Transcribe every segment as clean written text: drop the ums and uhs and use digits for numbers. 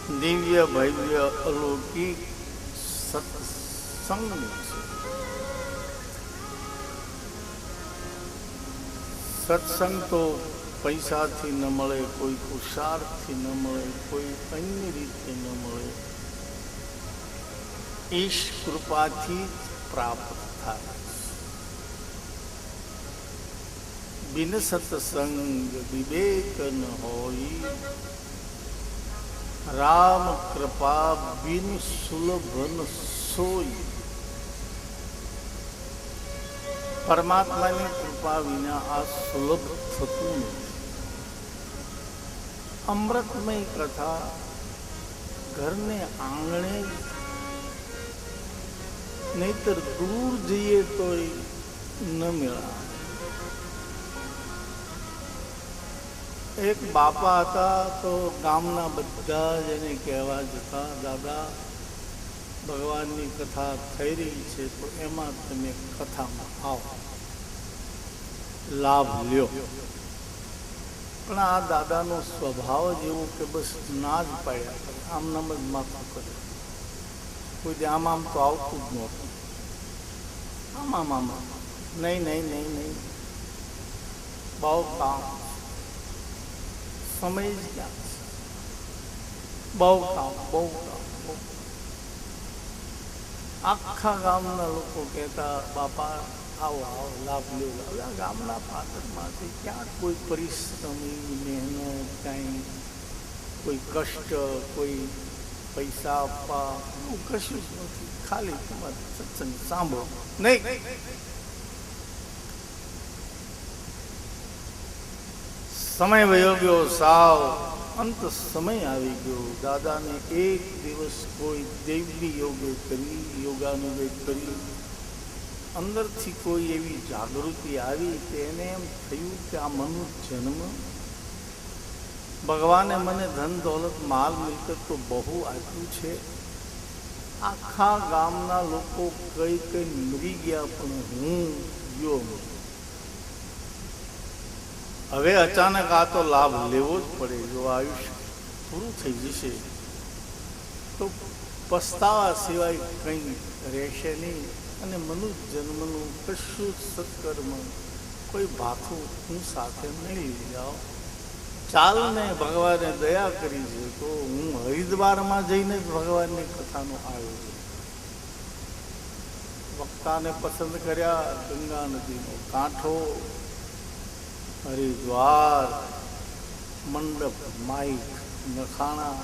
દિવ્ય ભવ્ય અલૌકિક સત્સંગ છે. સત્સંગ તો પૈસાથી ન મળે, કોઈ પુરુષાર્થથી ન મળે, કોઈ અન્ય રીતે ન મળે, ઈશ કૃપાથી જ પ્રાપ્ત થાય. બિન સત્સંગ વિવેક ન હોય, રામ કૃપા બિન સુલભન સોય. પરમાત્માની કૃપા વિના આ સુલભ થતું નથી. અમૃતમય કથા ઘરને આંગણે, નહીતર દૂર જઈએ તોય ન મેળા. એક બાપા હતા તો ગામના બધા જ એને કહેવા જતા, દાદા ભગવાનની કથા થઈ રહી છે તો એમાં તમે કથામાં આવો, લાભ લ્યો. પણ આ દાદાનો સ્વભાવ જ એવો કે બસ ના જ પાડ્યા કરે, આમ નામ જ માથું કરે. કોઈ આમ આમ તો આવતું જ નહોતું. આમ આમ આમ નહીં નહીં નહીં નહીં, બહુ કામ, સમય જ ક્યાં છે, બહુ કામ, બહુ કામ. આખા ગામના લોકો કહેતા, બાપા આવો આવો, લાભ લ્યો. હવે આ ગામના પાદરમાંથી ક્યાં કોઈ પરિશ્રમી મહેનત, કાંઈ કોઈ કષ્ટ, કોઈ પૈસા આપવા, એવું કશું જ નથી. ખાલી તમારે સત્સંગ સાંભળો નહીં. સમય વયો ગયો, સાવ અંત સમય આવી ગયો. દાદાને એક દિવસ કોઈ દૈવી યોગે કરી, યોગાનુયોગ કરી, અંદરથી કોઈ એવી જાગૃતિ આવી કે એને એમ થયું કે આ મનુષ્ય જન્મ, ભગવાને મને ધન દોલત માલ મિલકત તો બહુ આપ્યું છે. આખા ગામના લોકો કઈ કઈ મરી ગયા, પણ હું ગયો. હવે અચાનક આ તો લાભ લેવો જ પડે. જો આયુષ્ય પૂરું થઈ જશે તો પસ્તાવા સિવાય કંઈ રહેશે નહીં. અને મનુષ્ય જન્મનું કશું સત્કર્મ, કોઈ ભાથું હું સાથે નહીં લઈ જાઉં. ચાલ ને, ભગવાને દયા કરી છે તો હું હરિદ્વારમાં જઈને જ ભગવાનની કથાનું આયોજન. વક્તાને પસંદ કર્યા, ગંગા નદીનો કાંઠો, હરિદ્વાર, મંડપ, માઈક, નખાણા,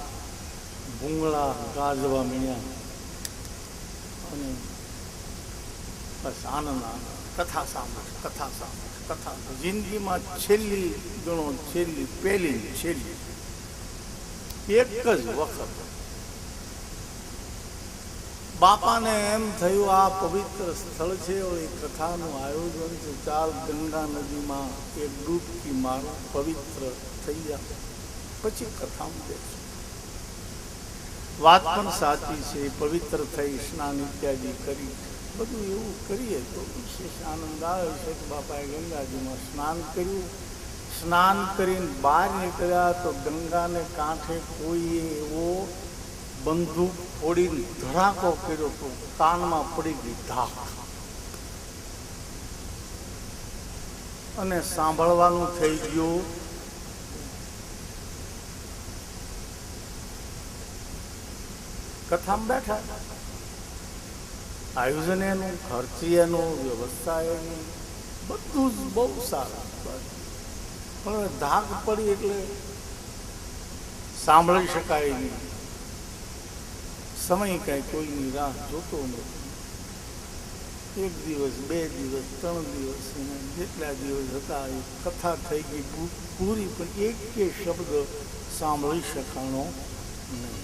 ભૂંગળા ગાજવા મીણ્યા અને બસ આનંદ આનંદ. કથા સાંભળ, કથા સાંભળ, કથા. જિંદગીમાં છેલ્લી ગણો, છેલ્લી, પહેલી છેલ્લી એક જ વખત બાપાને એમ થયું આ પવિત્ર સ્થળ છે, એ કથાનું આયોજન છે, ચાલ ગંગા નદીમાં એક ડૂબકી મારો, પવિત્ર થઈ જાય, પછી કથામાં બેસો. વાત પણ સાચી છે. પવિત્ર થઈ, સ્નાન ઇત્યાદિ કરી, બધું એવું કરીએ તો વિશેષ આનંદ આવે છે. કે બાપાએ ગંગાજીમાં સ્નાન કર્યું. સ્નાન કરીને બહાર નીકળ્યા તો ગંગાને કાંઠે કોઈએ એવો બંદૂક ફોડીને ધડાકો કર્યો તો કાનમાં પડી ગઈ ધાક. અને સાંભળવાનું થઈ ગયું. કથામાં બેઠા, આયોજન એનું, ખર્ચ એનું, વ્યવસ્થા એની, બધું જ બહુ સારું. પણ ધાક પડી એટલે સાંભળી શકાય નહીં. સમય કાંઈ કોઈની રાહ જોતો નથી. એક દિવસ, બે દિવસ, 3 દિવસ, જેટલા દિવસ હતા એ કથા થઈ ગઈ પૂરી, પણ એક કે શબ્દ સાંભળી શકાણો નહીં.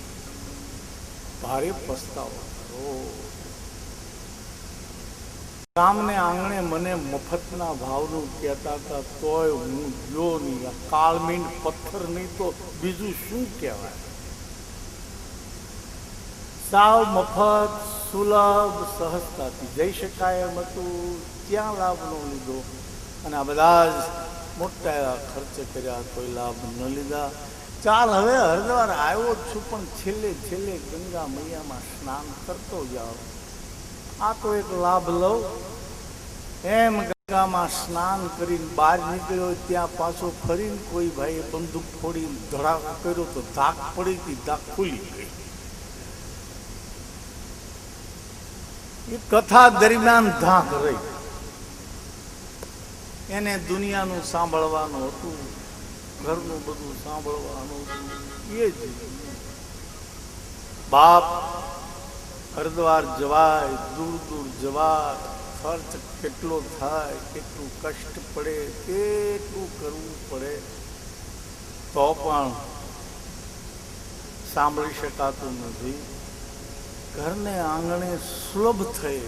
ભારે પસ્તાવો કરો. ગામને આંગણે મને મફતના ભાવનું કહેતા હતા તોય હું ગયો નહીં. આ કાળમીન પથ્થર નહીં તો બીજું શું કહેવાય. સાવ મફત, સુલભ, સહજતાથી જઈ શકાય એમ હતું, ત્યાં લાભ ન લીધો. અને આ બધા જ મોટા એવા ખર્ચ કર્યા, કોઈ લાભ ન લીધા. ચાલ હવે હરિદ્વાર આવ્યો જ છું, પણ છેલ્લે છેલ્લે ગંગા મૈયામાં સ્નાન કરતો જાઓ. આ તો એક લાભ લઉં. એમ ગંગામાં સ્નાન કરીને બહાર નીકળ્યો, ત્યાં પાછો ફરીને કોઈ ભાઈએ બંદૂક ફોડીને ધડાકો કર્યો તો ધાક પડી હતી, ધાક ખુલી ગઈ. એ કથા દરમિયાન ધાક રહી. એને દુનિયાનું સાંભળવાનું હતું, ઘરનું બધું સાંભળવાનું હતું. એ જ બાપ હરિદ્વાર જવાય, દૂર દૂર જવાય, ખર્ચ કેટલો થાય, કેટલું કષ્ટ પડે, કેટલું કરવું પડે, તો પણ સાંભળી શકાતું નથી. ઘરને આંગણે સુલભ થઈ,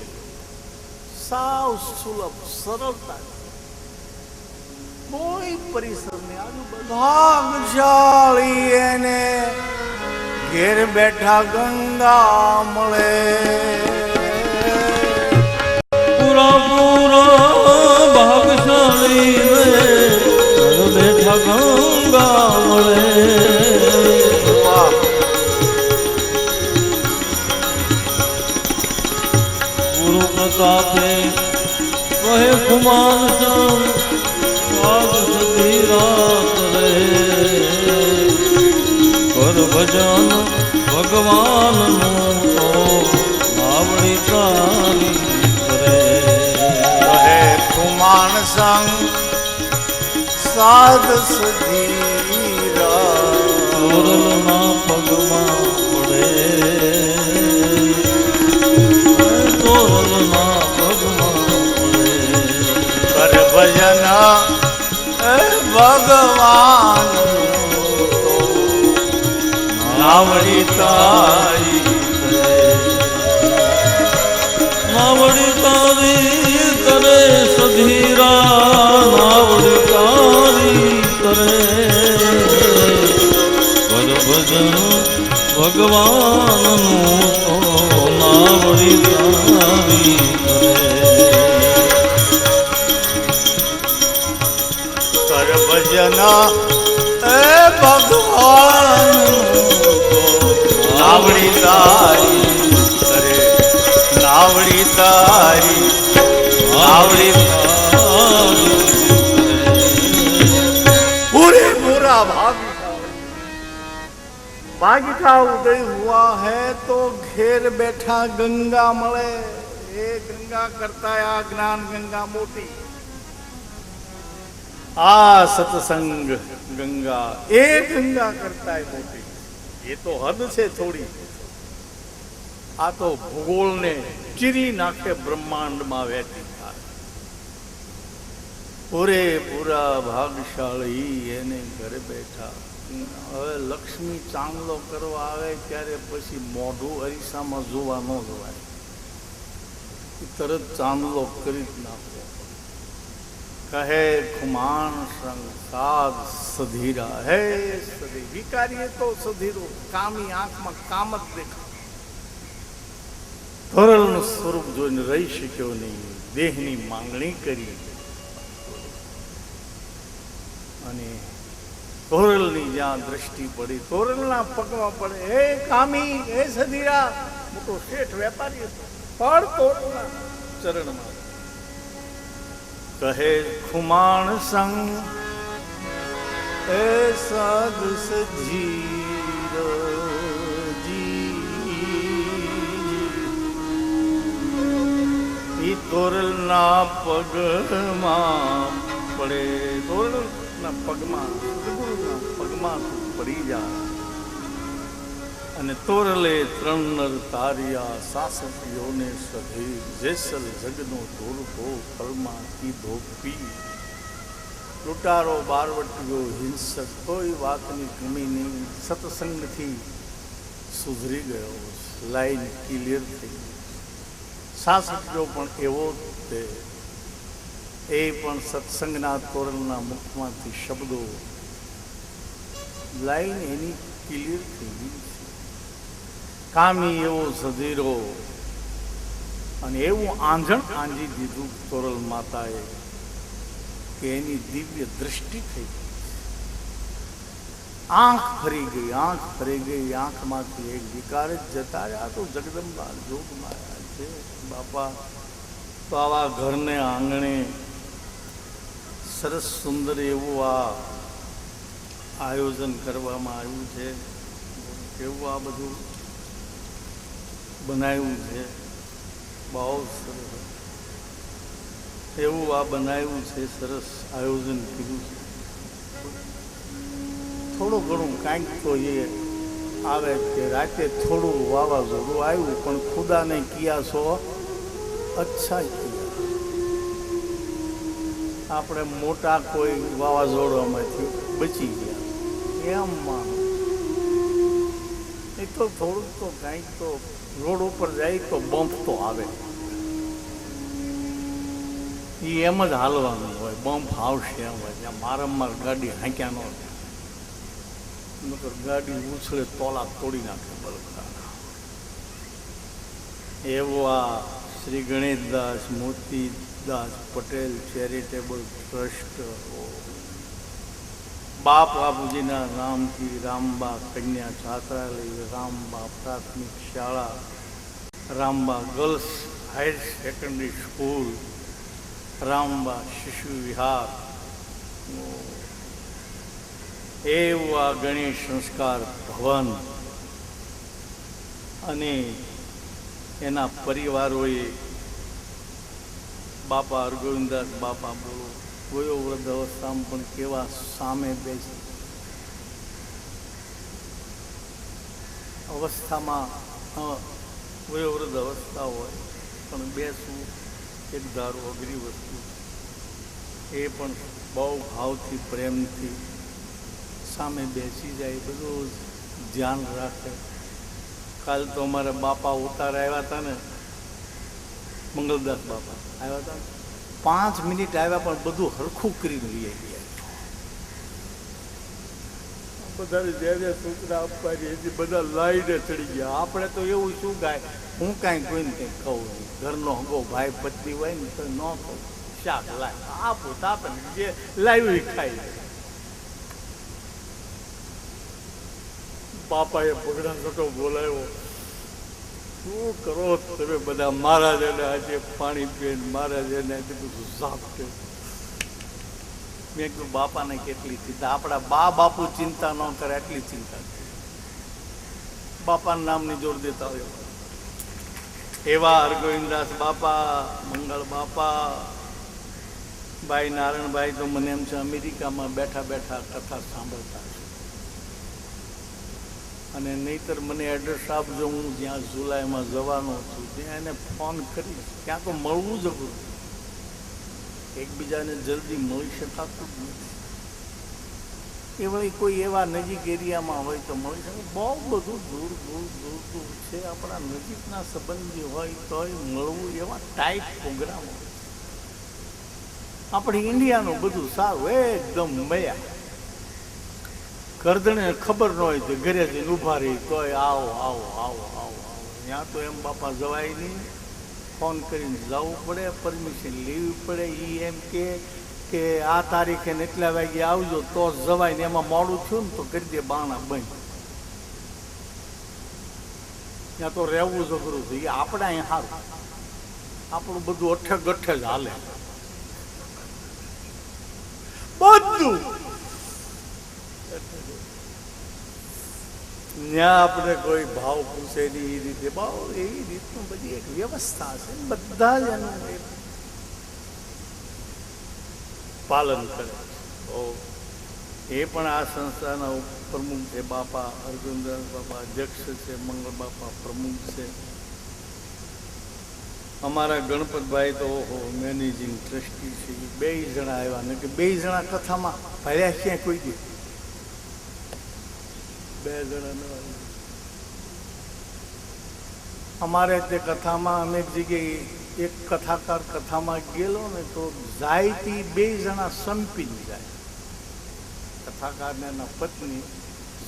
સાવ સુલભ, સરળતા, કોઈ પરિશ્રમ નહીં. આજુ ભાગશાળી એને ઘેર બેઠા ગંગા મળે. પૂરા પૂરા ભાગશાળી ઘેર બેઠા ગંગા મળે. ગુરુ પ્રતાપે કહે કુમાર ભજન ભગવાનનું તો આવડી તારી કરે. કહે કુમાર સંગ સાધ સધીરા, ચોરલના પગમાં પડે, ચોરલના પગમાં પડે. કર ભજન ભગવાન નાવડી તારી, નાવડી તારી કરે સધીરા, નાવડી તારી કરે. કર ભજન ભગવાનનું તો નાવડી તારી કરે. કર ભજન ભગવાન નાવડી તારી કરે, નાવડી તારી, નાવડી पूरे पूरा भाग का उदय हुआ है तो घेर बैठा गंगा મળે. એ ગંગા કરતા આ જ્ઞાન ગંગા મોટી, આ સત્સંગ ગંગા એ ગંગા કરતા મોટી. એ તો હદ છે થોડી. આ તો ભૂગોળને ચીરી નાખે, બ્રહ્માંડમાં વહેતી થાય. પૂરેપૂરા ભાગશાળી એને ઘરે બેઠા. હવે લક્ષ્મી ચાંદલો કરવા આવે ત્યારે પછી મોઢું અરીસામાં જોવા ન જવાય, તરત ચાંદલો કરી જ નાખો. કહે ખુમાન સંગ સાધ સધીરા. હે સધી, વિકારીએ તો સધીરો, કામી આંખમાં કામ જ દેખા. ધોરલનું સ્વરૂપ જોઈને રહી શક્યો નહીં, દેહની માંગણી કરી અને ધોરલની જ્યાં દ્રષ્ટિ પડી, ધોરલના પગમાં પડે. હે કામી, હે સધીરા. મોટો શેઠ વેપારી હતો, પણ ધોરલના ચરણમાં. કહે ખુમાણ સંગ એ સાધ સજીરો જી. તોરલના પગમાં પડે, તોરલના પગમાં, સદગુરુના પગમાં પડી જા. અને તોરલે ત્રણ નર તાર્યા, સાસટીઓને સધી. જેસલ જગનો ધોરકો કલમાં કીધો પી. લૂંટારો બારવટીયો હિંસક, કોઈ વાતની કમી નહીં. સત્સંગથી સુધરી ગયો, લાઈન ક્લિયર થઈ. સાસટીઓ પણ એવો જ તે, એ પણ સત્સંગના તોરલના મુખમાંથી શબ્દો, લાઈન એની ક્લિયર થઈ ગઈ. કામી એવો સધીરો, અને એવું આંધણ આંજી દીધું તોરલ માતાએ કે એની દિવ્ય દ્રષ્ટિ થઈ ગઈ. આંખ ફરી ગઈ, આંખ ફરી ગઈ. આંખમાંથી એક વિકાર જ જતા રહ્યા. તો જગદંબા જોગમાં છે બાપા. તો આવા ઘરને આંગણે સરસ સુંદર એવું આ આયોજન કરવામાં આવ્યું છે. કેવું આ બધું બનાવ્યું છે, બહુ સરસ એવું આ બનાવ્યું છે, સરસ આયોજન કર્યું છે. થોડું ઘણું કાંઈક તો એ આવે કે રાતે થોડું વાવાઝોડું આવ્યું, પણ ખુદાને કિયા સો અચ્છા કિયા. આપણે મોટા કોઈ વાવાઝોડામાંથી બચી ગયા એમ માનો. એ તો થોડુંક તો કાંઈક તો રોડ ઉપર જાય તો બમ્પ તો આવે, એ એમ જ હાલવાનું હોય. બમ્પ આવશે એમ હોય. ત્યાં મારમાર ગાડી હાંક્યા ન થાય, નકર ગાડી ઉછળે તોલા તોડી નાખે બળકા. એવો આ શ્રી ગણેશદાસ મોતીદાસ પટેલ ચેરિટેબલ ટ્રસ્ટ, બાપ બાપુજીના નામથી રામબા કન્યા છાત્રાલય, રામબા પ્રાથમિક શાળા, Ramba girls higher secondary school, Ramba શિશુ વિહાર, એવું આ ગણેશ સંસ્કાર ભવન અને એના પરિવારોએ બાપા હરગોવિંદદાસ બાપા બોલો વયો વૃદ્ધ અવસ્થામાં પણ કેવા સામે બેસી અવસ્થામાં વયો વૃદ્ધ અવસ્થા હોય પણ બેસવું એક ધારો અઘરી વસ્તુ. એ પણ બહુ ભાવથી પ્રેમથી સામે બેસી જાય, બધું ધ્યાન રાખે. કાલ તો અમારા બાપા ઉતાર આવ્યા હતા ને, મંગલદાસ બાપા આવ્યા હતા, 5 મિનિટ આવ્યા પણ બધું હરખું કરીને લઈ ગયા. બધાને જે જે સૂચના આપવાની હતી બધા લાઈને ચડી ગયા. આપણે તો એવું શું ગાય, હું કાંઈ કોઈને કંઈ કહું નહીં. ઘરનો હગો ભાઈ પત્ની હોય ને તો ન કહું, શાક લાય આપું તો આપણે જે લાવી ખાઈ. બાપાએ પગડા છોટો બોલાવ્યો, શું કરો તમે બધા? મહારાજાને આજે પાણી પીને મહારાજાને આજે બધું સાફ કર્યું. મેં કીધું બાપાને કેટલી ચિંતા, આપણા બા બાપુ ચિંતા ન કરે એટલી ચિંતા કરે. બાપાના નામની જોર દેતા હોય એવા હરગોવિંદદાસ બાપા, મંગળ બાપા, ભાઈ નારાયણભાઈ તો મને એમ છે અમેરિકામાં બેઠા બેઠા કથા સાંભળતા છે. અને નહીંતર મને એડ્રેસ આપજો, હું જ્યાં જુલાઈમાં જવાનો છું ત્યાં એને ફોન કરીશ. ત્યાં તો મળવું જ અઘરું, એકબીજાને જલ્દી મળી શકાતું જ નથી. એ વળી કોઈ એવા નજીક એરિયામાં હોય તો મળી શકે. બહુ બધું દૂર દૂર દૂર દૂર છે. આપણા નજીકના સંબંધી હોય તોય મળવું, એવા ટાઈટ પ્રોગ્રામ હોય. આપણે ઇન્ડિયાનું બધું સારું એકદમ મયા. કરદણે ખબર ન હોય તો ઘરે જઈને ઊભા રહી તોય આવો આવો આવો આવો આવો. ત્યાં તો એમ બાપા જવાય નહીં, ફોન કરીને જવું પડે, પરમિશન લેવી પડે. એ એમ કે આ તારીખે ને એટલા વાગે આવજો તો જ જવાય ને એમાં મોડું થયું ને તો કરી દે બાણા બંધ. ત્યાં તો રહેવું જ અઘરું છે. એ આપણે અહીંયા સારું, આપણું બધું અઠે ગઠે જ હાલે બધું. ત્યાં આપણે કોઈ ભાવ પૂછે નહીં, એ રીતે ભાવ એવી રીતનું બધી એક વ્યવસ્થા છે. બધા જ એનું પાલન કરે. એ પણ આ સંસ્થાના પ્રમુખ છે બાપા હરગોવિંદદાસ બાપા, અધ્યક્ષ છે. મંગળ બાપા પ્રમુખ છે. અમારા ગણપતભાઈ તો ઓહો મેનેજિંગ ટ્રસ્ટી છે. 2 જણા આવ્યા ને કે 2 જણા કથામાં ભર્યા ક્યાંય કોઈ દે 2 જણા ન આવ્યા. અમારે તે કથામાં અનેક જગ્યાએ એક કથાકાર કથામાં ગયેલો ને તો જાયથી 2 જણા સંપીને જાય. કથાકારને એના પત્ની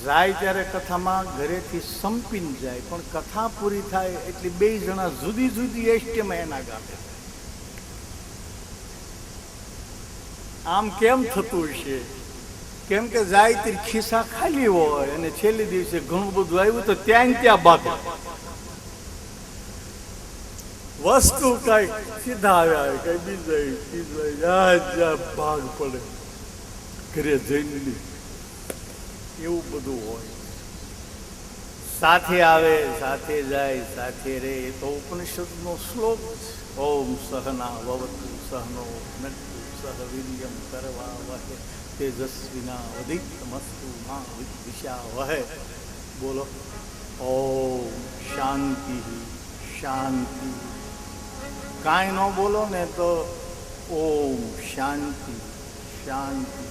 જાય ત્યારે કથામાં ઘરેથી સંપીને જાય, પણ કથા પૂરી થાય એટલે 2 જણા જુદી જુદી એસ્ટેમાં એના ગામે. આમ કેમ થતું હશે? કેમ કે જાય તે ખિસ્સા ખાલી હોય અને છેલ્લી દિવસે ઘણું બધું આવ્યું તો ત્યાં ને ત્યાં બાકી વસ્તુ કઈ સીધા આવ્યા કઈ બીજા ભાગ પડે ઘરે જઈને એવું બધું હોય. સાથે આવે સાથે જાય સાથે રહે તો ઉપનિષદનો શ્લોક ઓમ સહના ભવતુ સહનો નક્તુ સહ વીર્યમ કરવા વહે તેજસ્વીના ઉદિતમસ્તુ મા વિદ્વિષા વહે. બોલો ઓમ શાંતિ શાંતિ. કાંઈ ન બોલો ને તો ઓમ શાંતિ શાંતિ.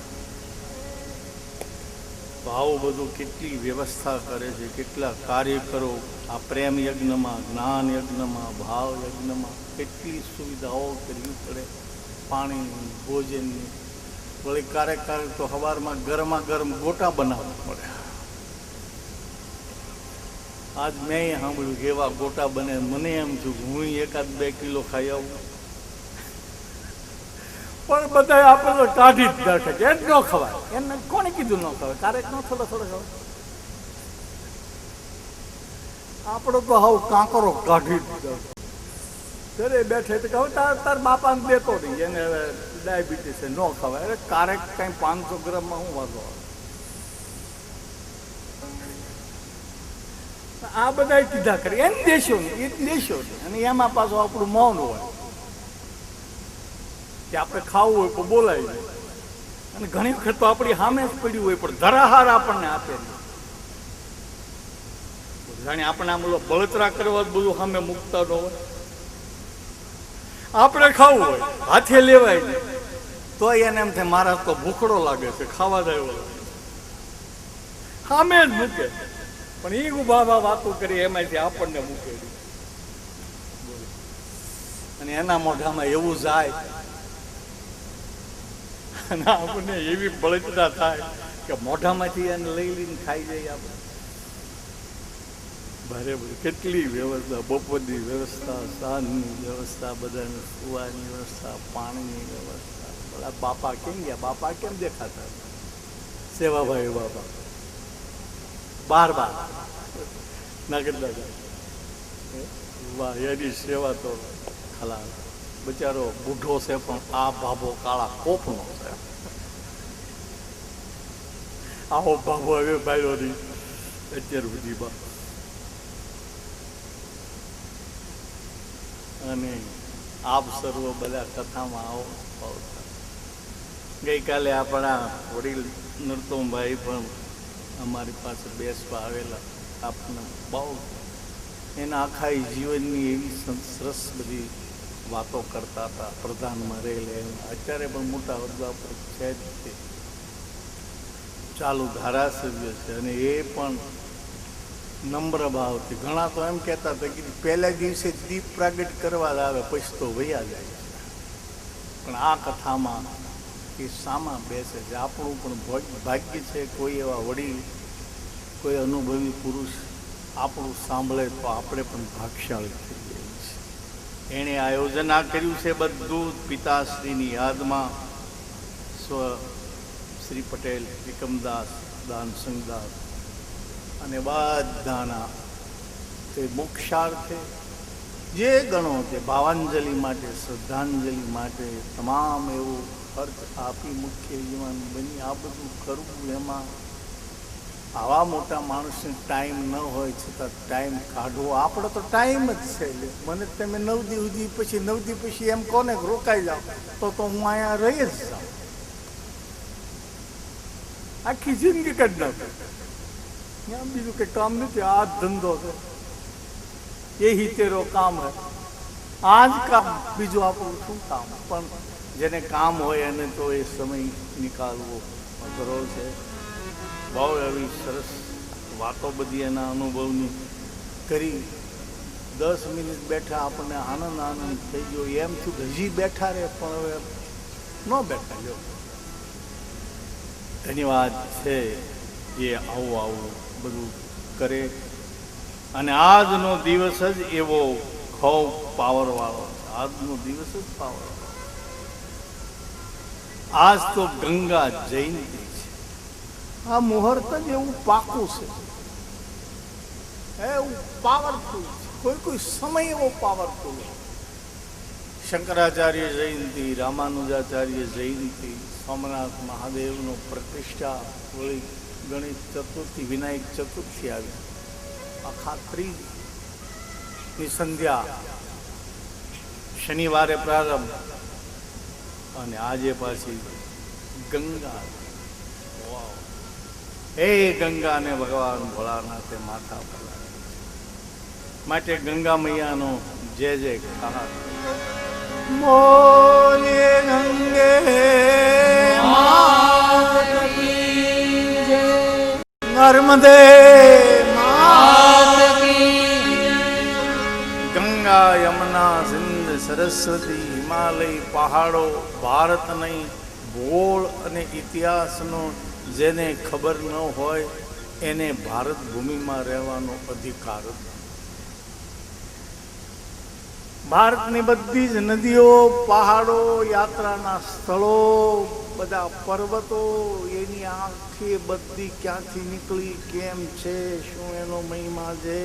તો આવું બધું કેટલી વ્યવસ્થા કરે છે, કેટલા કાર્યકરો આ પ્રેમ યજ્ઞમાં, જ્ઞાન યજ્ઞમાં, ભાવ યજ્ઞમાં કેટલી સુવિધાઓ કરવી પડે. પાણીની, ભોજનની, વળી ક્યારેક તો સવારમાં ગરમા ગરમ ગોટા બનાવવા પડે. આજ મેં સાંભળ્યું કે એવા ગોટા બને. મને એમ થયું કે હું 1-2 કિલો ખાઈ આવું, પણ બધા આપણે તો કાઢી જ નાખે કે ન ખવાય. એને કોને કીધું ન ખવાય? ક્યારેક ન થોડો ખવાય. આપણો તો હાવ કાંકરો કાઢી જ નાખે. ઘરે બેઠે તો કહું તાર બાપાને દેતો નહીં, એને ડાયાબિટીસ ન ખવાય. અરે ક્યારેક કંઈ 500 ગ્રામમાં શું વાંધો આવે? આ બધા કીધા કરે એમ દેશો ને એ દેશો ને. અને એમાં પાછું આપણું મૌન હોય કે આપણે ખાવું હોય તો બોલાય જાય. અને ઘણી વખત તો આપણી સામે જ પડ્યું હોય પણ ધરાહાર આપણને આપે નહીં. જાણે આપણે આમ બળતરા કરવા બધું સામે મૂકતા ન હોય. આપણે ખાવું હોય હાથે લેવાય નહીં તો એને એમ થાય મારા તો ભૂખડો લાગે છે, ખાવા જાય લાગે. સામે જ મૂકે પણ એ ઉભા વાતો કરી એમાંથી આપણને મૂકેલી. અને એના મોઢામાં એવું જાય અને આપણને એવી બળતરા થાય કે મોઢામાંથી એને લઈ લઈને ખાઈ જાય આપણે. બરાબર. કેટલી વ્યવસ્થા, બપોરની વ્યવસ્થા, સાંજની વ્યવસ્થા, બધાને સુવાની વ્યવસ્થા, પાણીની વ્યવસ્થા. બધા બાપા કેમ ગયા? બાપા કેમ દેખાતા? સેવાભાઈ બાપા 12 નાગર વાહ, એની સેવા તો ખલા. બિચારો બુઢો છે પણ આ ભાભો કાળા કોપનો છે. આવો ભાભો હવે બાયો નહીં અત્યાર સુધીમાં. અને આપ સર્વ બધા કથામાં આવો. ગઈકાલે આપણા વડીલ નરતમભાઈ પણ અમારી પાસે બેસવા આવેલા. આપને બહુ એના આખા જીવનની એવી સરસ બધી વાતો કરતા હતા. પ્રધાનમાં રહેલા અત્યારે પણ મોટા હોદ્દા પર છે જ તે. ચાલુ ધારાસભ્ય છે અને એ પણ નમ્ર ભાવથી. ઘણા તો એમ કહેતા હતા કે પહેલા દિવસે દીપ પ્રાગટ કરવા આવે પછી તો વયા જાય છે. પણ આ કથામાં એ સામા બેસે છે. આપણું પણ ભાગ્ય છે કોઈ એવા વડીલ, કોઈ અનુભવી પુરુષ આપણું સાંભળે તો આપણે પણ ભાગશાળી થઈ જઈએ છીએ. એણે આયોજન આ કર્યું છે બધું પિતાશ્રીની યાદમાં. શ્રી પટેલ, એકમદાસ, દાનસંગદાસ અને બધાના તે મોક્ષાર્થે જે ગણો તે ભાવાંજલિ માટે, શ્રદ્ધાંજલિ માટે તમામ એવું ખર્ચ આપી મુખ્ય યુવાન બની આ બધું કરવું. એમાં આવા મોટા માણસને ટાઈમ ન હોય છતાં ટાઈમ કાઢવો. આપણો તો ટાઈમ જ છે. મને તમે 9 દી સુધી પછી 9 દી પછી એમ કોને રોકાઈ જાઓ તો હું અહીંયા રહી જ જાઉં. આખી જિંદગી કાઢી નાખું. ત્યાં બીજું કંઈ કામ નથી. આ જ ધંધો છે. એ તેરો કામ હે. આ જ કામ, બીજું આપણું શું કામ? પણ જેને કામ હોય એને તો એ સમય નિકાલવો અઘરો છે. બહુ એવી સરસ વાતો બધી એના અનુભવની કરી. 10 મિનિટ બેઠા આપણને આનંદ થઈ ગયો. એમ થયું હજી બેઠા રહે પણ હવે ન બેઠા. લો ધન્યવાદ છે એ આવું બધું કરે. અને આજનો દિવસ જ એવો ખૂબ પાવરવાળો છે. આજનો દિવસ જ પાવરવાળો. આજ તો ગંગા જયંતિ છે. આ મુહૂર્ત જ એવું પાકું છે, એવું પાવરફુલ છે, કોઈ કોઈ સમય એવો પાવરફુલ. શંકરાચાર્ય જયંતિ, રામાનુજાચાર્ય જયંતિ, સોમનાથ મહાદેવનો પ્રતિષ્ઠા, વળી ગણેશ ચતુર્થી, વિનાયક ચતુર્થી આવી, આખા ત્રીજની સંધ્યા, શનિવારે પ્રારંભ, અને આજે પાછી ગંગા. હે ગંગાને ભગવાન ભોળાનાથે માથા પર માટે ગંગા મૈયાનો જય જયકાર. બોલીએ ગંગે માત કી જય, નર્મદે માત કી જય. ગંગા, યમુના, સિંધ, સરસ્વતી, હિમાલય, પહાડો, ભારત નહીં, ભૂગોળ અને ઇતિહાસનો જેને ખબર ન હોય એને ભારત ભૂમિમાં રહેવાનો અધિકાર. ભારતની બધી જ નદીઓ, પહાડો, યાત્રાના સ્થળો, બધા પર્વતો, એની આખી બધી ક્યાંથી નીકળી, કેમ છે, શું એનો મહિમા છે,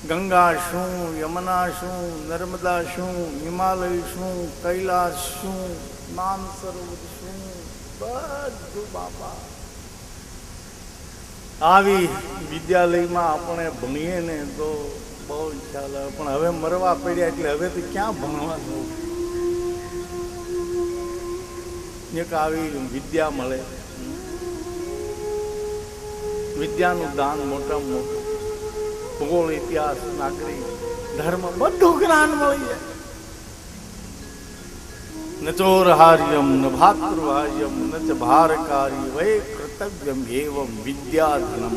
ગંગા શું, યમુના શું, નર્મદા શું, હિમાલય શું, કૈલાસ શું, માનસરોવર શું, બધું બાપા. આવી વિદ્યાલયમાં આપણે ભણીએ ને તો બહુ ખ્યાલ આવે, પણ હવે મરવા પડ્યા એટલે હવે તો ક્યાં ભણવા જવું. એક આવી વિદ્યા મળે, વિદ્યાનું દાન મોટામાં મોટું, ભૂગોળ, ઇતિહાસ, નાગરિક, ધર્મ, બધું જ્ઞાન મળી જાય. ન ચોરહાર્યમ ન ભાતૃહાર્યમ ન ચ ભારકારી વૈ કર્તવ્યમ એવમ વિદ્યાધનમ.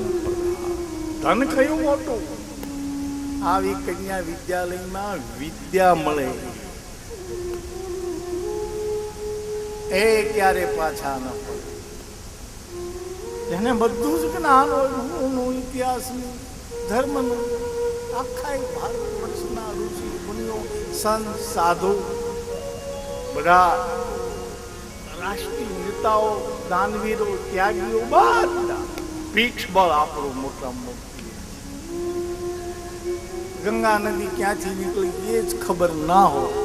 ધન કયું મોટું? આવી કન્યા વિદ્યાલયમાં વિદ્યા મળે એ ક્યારે પાછા ન પડે. જેને બધું જ જ્ઞાન હોય, ભૂગોળનું, ઇતિહાસનું, ધર્મનું, આખા ભારત વર્ષના ઋષિ મુનિઓ, સંત, સાધુ, બધા રાષ્ટ્રીય નેતાઓ, દાનવીરો, ત્યાગીઓ, બધા પીઠ બળ આપણું મોટામાં મોટું. ગંગા નદી ક્યાંથી નીકળી એ જ ખબર ના હોય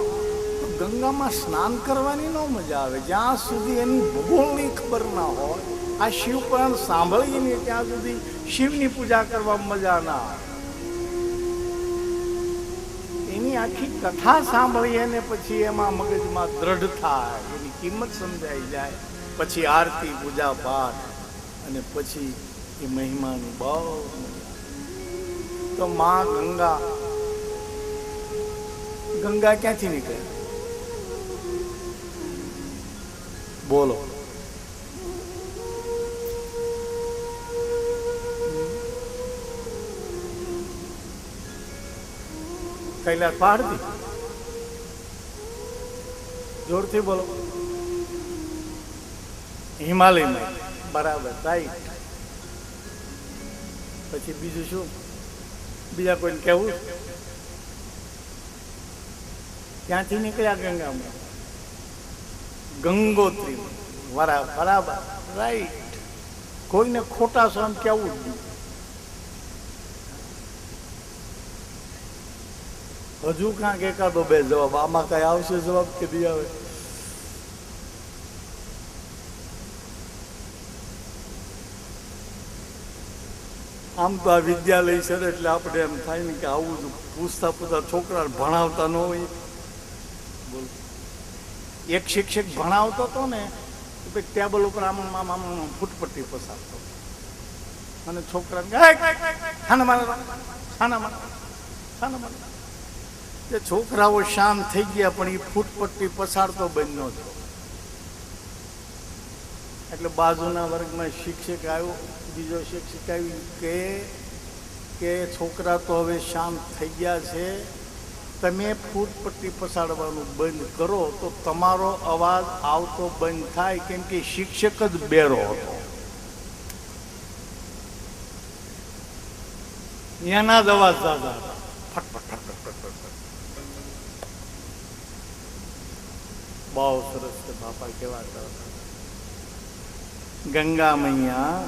તો ગંગામાં સ્નાન કરવાની ન મજા આવે. જ્યાં સુધી એની ભૂગોળની ખબર ના હોય, આ શિવ પુરાણ સાંભળીએ ને ત્યાં સુધી શિવની પૂજા કરવામાં મજા ના આવે. એની આખી કથા સાંભળીએ ને પછી એમાં મગજમાં દ્રઢ થાય, એની કિંમત સમજાઈ જાય, પછી આરતી, પૂજા પાઠ, અને પછી એ મહિમાની બહુ. તો માં ગંગા, ગંગા ક્યાંથી નીકળે બોલો? કૈલાસ પહાડથી? જોરથી બોલો. હિમાલયમાં. બરાબર, રાઈટ. પછી બીજું શું? બીજા કોઈને કહેવું? ક્યાંથી નીકળ્યા ગંગામાં? ગંગોત્રી. બરાબર, રાઈટ. કોઈને ખોટા સહન કેવું જ નહીં. હજુ કાંક એકાદો બે જવાબ, આમાં કઈ આવશે જવાબ કે નહીં આવે? આમ તો આ વિદ્યાલય છે ને એટલે આપણે એમ થાય ને કે આવું પૂછતા છોકરા ભણાવતા ન હોય. બોલ, એક શિક્ષક ભણાવતો હતો ને ટેબલ ઉપર આમ ફૂટપટ્ટી પસારતો અને છોકરા એ છોકરાઓ શાંત થઈ ગયા, પણ એ ફૂટપટ્ટી પસારતો બંધ ન થયો. એટલે બાજુના વર્ગમાં શિક્ષક આવ્યો, બીજો શિક્ષક આવી કે છોકરા તો હવે શાંત થઈ ગયા છે, તમે ફૂટપટ્ટી પસાડવાનું બંધ કરો તો તમારો અવાજ આવતો બંધ થાય, કેમ કે શિક્ષક જ બેરો હતો. એના જ અવાજ દાદા બહુ સરસ છે બાપા, કેવા સરસ. ગંગા મૈયા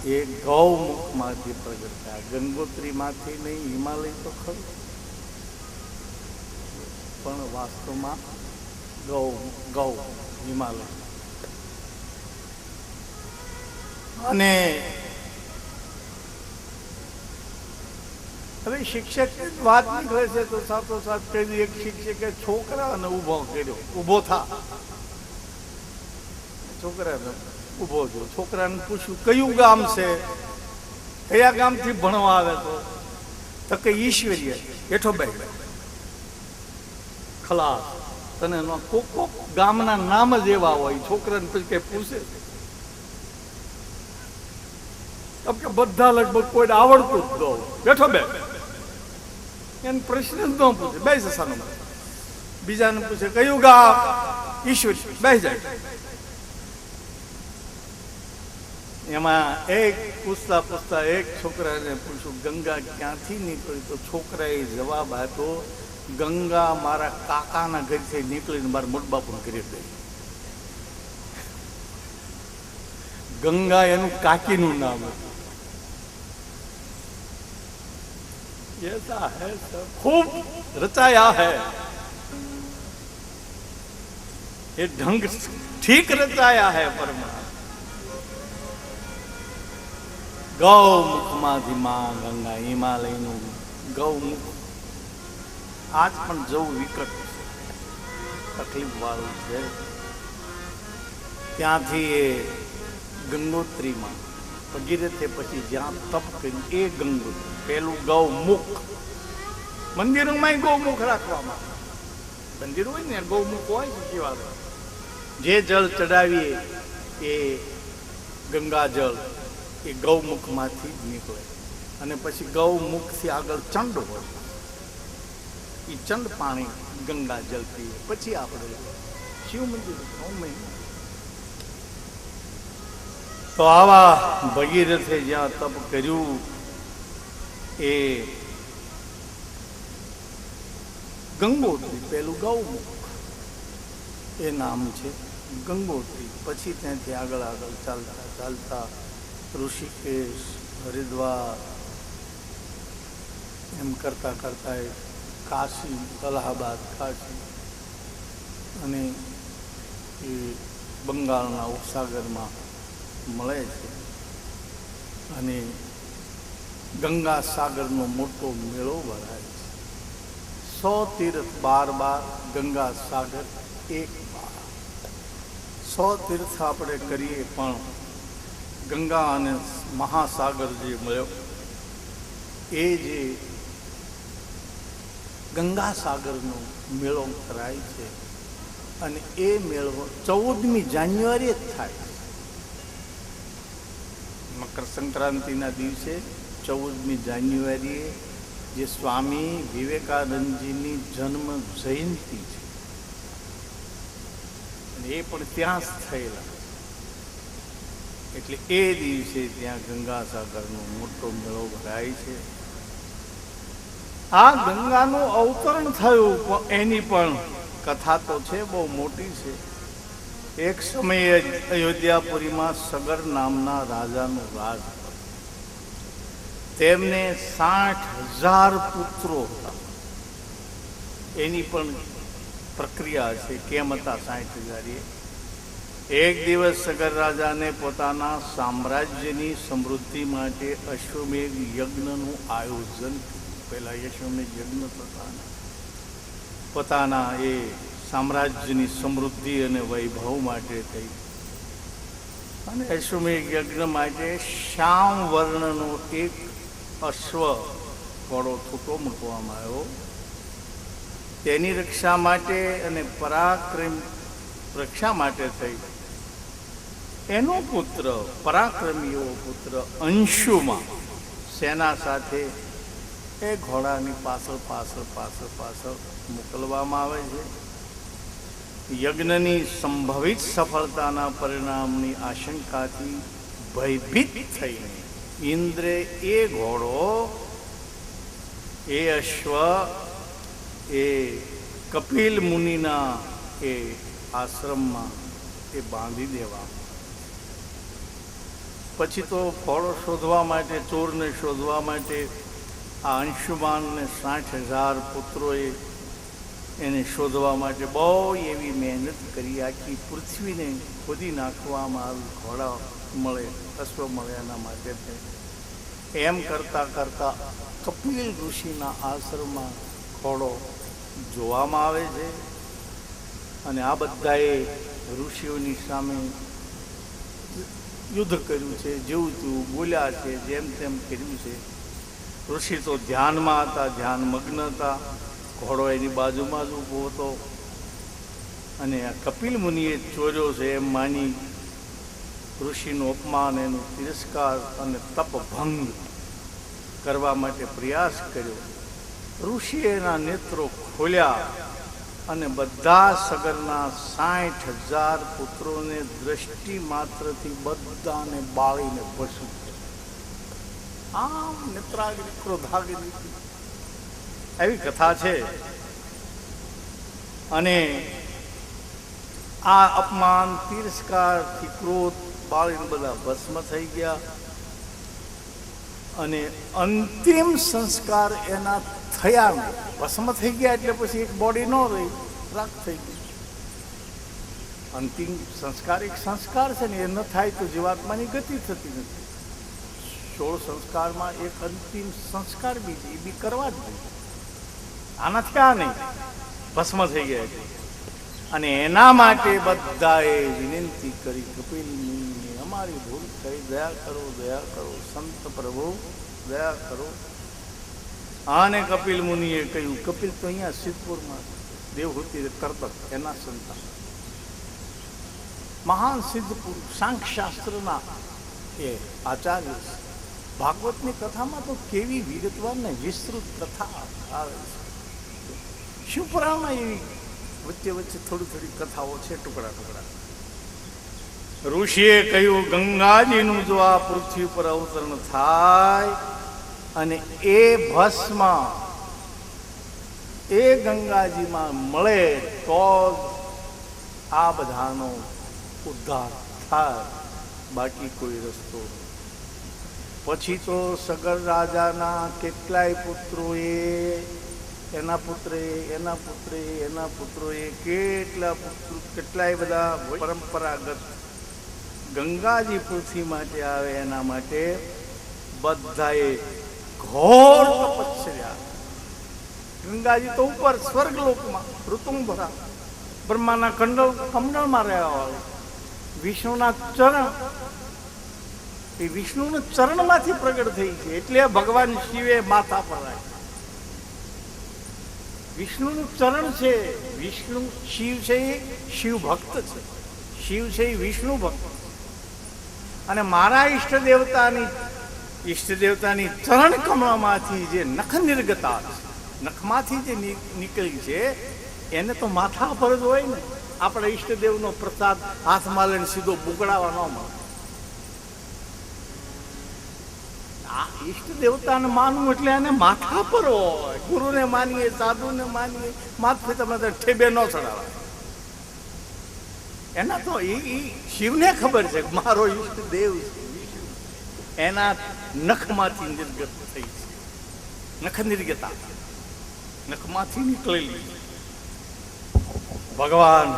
એ ગૌમુખમાંથી પ્રગટ થયા. ગંગોત્રીમાંથી નહીં, હિમાલય તો ખરું, પણ વાસ્તવમાં ગૌ હિમાલય. અને હવે શિક્ષક વાત નીકળે છે તો સાથોસાથ કહ્યું, એક શિક્ષકે છોકરાને ઊભો થા. છોકરાને ઊભો થયો. છોકરાને પૂછ્યું કયું ગામ છે, કયા ગામથી ભણવા આવે? તો કે ઈશ્વરીય. બેઠો બે ખલાસ. તને કોક ગામના નામ જ એવા હોય, છોકરાને પછી કઈ પૂછે કે બધા લગભગ કોઈને આવડતું જ દો. બેઠો બે, એને પ્રશ્ન જ ન પૂછે, બે જસાનો. બીજાને પૂછે કયું ગામ? ઈશ્વરી. બે જાય. એમાં એક પૂછતા એક છોકરાને પૂછ્યું ગંગા ક્યાંથી નીકળી? તો છોકરાએ જવાબ આપ્યો, ગંગા મારા કાકાના ઘરથી નીકળીને મારા મોટ બાપુને ઘરે ગઈ. ગંગા એનું કાકીનું નામ હતું. ऐसा है सब खूब रचाया है, ये ढंग ठीक रचाया है परमात्मा. ગૌમુખમાંથી માં ગંગા, હિમાલયનું ગૌમુખ આજ પણ જવું વિકટ છે, તકલીફ વાળું છે. ત્યાંથી એ ગંગોત્રીમાં ભગીરથે પછી જ્યાં તપ કર્યું એ ગંગોત્રી. પેલું ગૌમુખ. મંદિરોમાં ગૌમુખ રાખવામાં, મંદિર હોય ને ગૌમુખ હોય સાચી વાત. જે જળ ચડાવીએ એ ગંગા જળ એ ગૌમુખમાંથી જ નીકળે. અને પછી ગૌમુખથી આગળ ચંડ હોય, એ ચંડ પાણી ગંગા જળ પીએ. પછી આપણે શિવ મંદિર. તો આવા ભગીરથે જ્યાં તપ કર્યું એ ગંગોત્રી, પેલું ગૌમુખ એ નામ છે ગંગોત્રી. પછી ત્યાંથી આગળ ચાલતા ઋષિકેશ, હરિદ્વાર એમ કરતા કાશી, અલ્હાબાદ, કાશી, અને એ બંગાળના ઉપસાગરમાં મળે છે. અને ગંગા સાગરનો મોટો મેળો ભરાય છે. 100 તીર્થ 12 ગંગા સાગર 1 100 તીર્થ આપણે કરીએ પણ ગંગા અને મહાસાગર જે મળ્યો એ જે ગંગા સાગરનો મેળો કરાય છે. અને એ મેળો 14મી જાન્યુઆરીએ જ થાય. મકર સંક્રાંતિના દિવસે 14મી જાન્યુઆરીએ જે સ્વામી વિવેકાનંદજીની જન્મ જયંતિ છે, અને એ પણ ત્યાં જ થયેલા. એટલે એ દિવસે ત્યાં ગંગાસાગરનો મોટો મેળો ભરાય છે. આ ગંગાનું અવતરણ થયું એની પણ કથા તો છે, બહુ મોટી છે. એક સમયે અયોધ્યાપુરીમાં સગર નામના રાજાનું રાજ હતું. તેમને 60,000 પુત્રો હતા. એની પણ પ્રક્રિયા છે, કેમ હતા 60,000? એક દિવસ સગર રાજાને પોતાના સામ્રાજ્યની સમૃદ્ધિ માટે અશ્વમેઘ યજ્ઞનું આયોજન. પહેલા અશ્વમેઘ યજ્ઞ થતા પોતાના એ સામ્રાજ્યની સમૃદ્ધિ અને વૈભવ માટે થઈ. અને અશ્વમેઘ યજ્ઞ માટે શ્યામ વર્ણનો એક અશ્વ ઘોડો છૂટો મૂકવામાં આવ્યો. તેની રક્ષા માટે અને પરાક્રમ રક્ષા માટે થઈ એનો પુત્ર, પરાક્રમી એવો પુત્ર અંશુમાં સેના સાથે એ ઘોડાની પાછળ મોકલવામાં આવે છે. યજ્ઞની સંભવિત સફળતાના પરિણામની આશંકાથી ભયભીત થઈને ઇન્દ્રે એ ઘોડો, એ અશ્વ એ કપિલ મુનિના એ આશ્રમમાં એ બાંધી દેવા. પછી તો ફળો શોધવા માટે, ચોરને શોધવા માટે આ અંશુમાન ને 60,000 પુત્રોએ એને શોધવા માટે બહુ એવી મહેનત કરી. આખી પૃથ્વીને ખોદી નાખવામાં આવી, ઘોડા મળે, અશ્વ મળે એના માટે. એમ કરતાં કરતાં કપિલ ઋષિના આશ્રમમાં ઘોડો જોવામાં આવે છે. અને આ બધાએ ઋષિઓની સામે યુદ્ધ કર્યું છે, જેવું તેવું બોલ્યા છે, જેમ તેમ કર્યું છે. ઋષિ તો ધ્યાનમાં હતા, ધ્યાનમગ્ન હતા. ઘોડો એની બાજુમાં જ ઊભો હતો અને આ કપિલ મુનિએ ચોર્યો છે એમ માની ઋષિનું અપમાન, એનું તિરસ્કાર અને તપભંગ કરવા માટે પ્રયાસ કર્યો. ઋષિએ એના નેત્રો ખોલ્યા અને બધા સગરના 60,000 પુત્રોને દ્રષ્ટિ માત્રથી બધાને બાળીને ભસ્મ કર્યા. આમ નેત્રાગ્નિ ક્રોધાગ્નિ એવી કથા છે. અને આ અપમાન, તિરસ્કારથી ક્રોધ બાળીને બધા ભસ્મ થઈ ગયા. અને અંતિમ સંસ્કાર એના થયા નહીં. ભસ્મ થઈ ગયા એટલે પછી એક બોડી ન રહી, રાખ થઈ ગઈ. અંતિમ સંસ્કાર એક સંસ્કાર છે ને, એ ન થાય તો જીવાત્માની ગતિ થતી નથી. 16 સંસ્કારમાં એક અંતિમ સંસ્કાર બી છે, એ બી કરવા જ નહીં. આનાથી આ નહીં, ભસ્મ થઈ ગયા છે. અને એના માટે બધાએ વિનંતી કરી, કપિલ મુનિને અમારી ભૂલ થઈ, દયા કરો, દયા કરો, સંત પ્રભુ દયા કરો. આને કપિલ મુનિએ કહ્યું, કપિલ તો અહીંયા સિદ્ધપુરમાં દેવહૂતિ કરતક એના સંતાન, મહાન સિદ્ધપુર સાંખ્યશાસ્ત્રના એ આચાર્ય છે. ભાગવતની કથામાં તો કેવી વિગતવાર ને વિસ્તૃત કથા આવે છે. શિવપુરાણમાં એવી વચ્ચે વચ્ચે થોડી થોડી કથાઓ છે, ટુકડા ટુકડા. ઋષિએ કહ્યું, ગંગાજીનું જો આ પૃથ્વી પર અવતરણ થાય અને એ ભસ્મ એ ગંગાજીમાં મળે તો આ બધાનો ઉદ્ધાર થાય, બાકી કોઈ રસ્તો. પછી તો સગર રાજાના કેટલાય પુત્રોએ, એના પુત્રોએ કેટલાય બધા પરંપરાગત ગંગાજી પૃથ્વી માટે આવે એના માટે બધાએ ઘોર તપસ્યા. ગંગાજી તો ઉપર સ્વર્ગલોકમાં ઋતુંભરા બ્રહ્માના કમંડળમાં રહ્યા હોય. વિષ્ણુના ચરણ, એ વિષ્ણુના ચરણમાંથી પ્રગટ થઈ છે, એટલે ભગવાન શિવે માથા પર રાખ્યા. વિષ્ણુનું ચરણ છે. વિષ્ણુ શિવ છે, એ શિવ ભક્ત છે. શિવ છે એ વિષ્ણુ ભક્ત. અને મારા ઈષ્ટ દેવતાની ચરણ કમળમાંથી જે નખ નિર્ગતા છે, નખમાંથી જે નીકળી છે, એને તો માથા પર જ હોય ને. આપણા ઈષ્ટદેવનો પ્રસાદ હાથમાં લઈને સીધો બુકડાવા ન મળે. આ ઈષ્ટ દેવતાને માનવું એટલે એને માથા પર હોય. ગુરુને માનીએ, સાધુને માનીએ, માથે તમે ઠેબે ન ચડાવે. એના તો એ શિવને ખબર છે કે મારો ઈષ્ટ દેવ છે. એના નખમાંથી નિર્ગત થઈ છે, નખ નિર્ગતા, નખમાંથી નીકળેલી. ભગવાન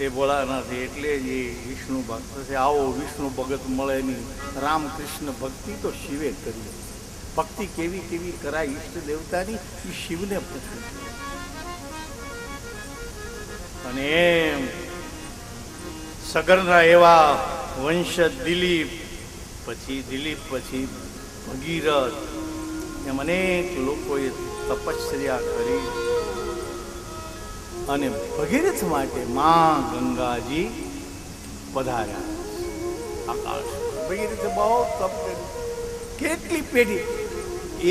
એ ભોળાનાથ એટલે જ એ વિષ્ણુ ભક્ત છે. આવો વિષ્ણુ ભગત મળે નહીં. રામકૃષ્ણ ભક્તિ તો શિવે કરી. ભક્તિ કેવી કેવી કરાય ઈષ્ટ દેવતાની, એ શિવને પૂછ્યું. અને એમ સગરના એવા વંશ દિલીપ, પછી ભગીરથ, એમ અનેક લોકોએ તપસ્યા કરી. અને ભગીરથ માટે માં ગંગાજી પધાર્યા આકાશ. ભગીરથે બહુ તપ કર્યું. કેટલી પેઢી,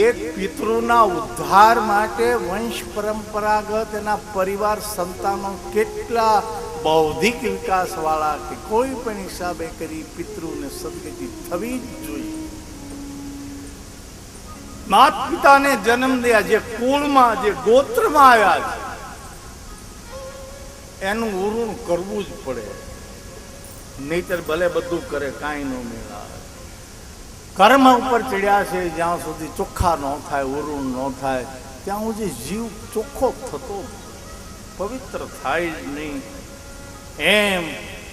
એક પિતૃના ઉદ્ધાર માટે વંશ પરંપરાગત એના પરિવાર સંતાનો કેટલા બૌદ્ધિક વિકાસ વાળા કે કોઈ પણ હિસાબે કરી પિતૃને સદગતિ થવી જ જોઈએ. માત પિતાને જન્મ દયા, જે કુળમાં, જે ગોત્રમાં આવ્યા છે, એનું ઉરુણ કરવું જ પડે. નહીતર ભલે બધું કરે કાંઈ ન મેળાવે. કર્મ ઉપર ચડ્યા છે જ્યાં સુધી ચોખ્ખા ન થાય, ઉરું ન થાય ત્યાં સુધી જીવ ચોખ્ખો થતો પવિત્ર થાય જ નહીં. એમ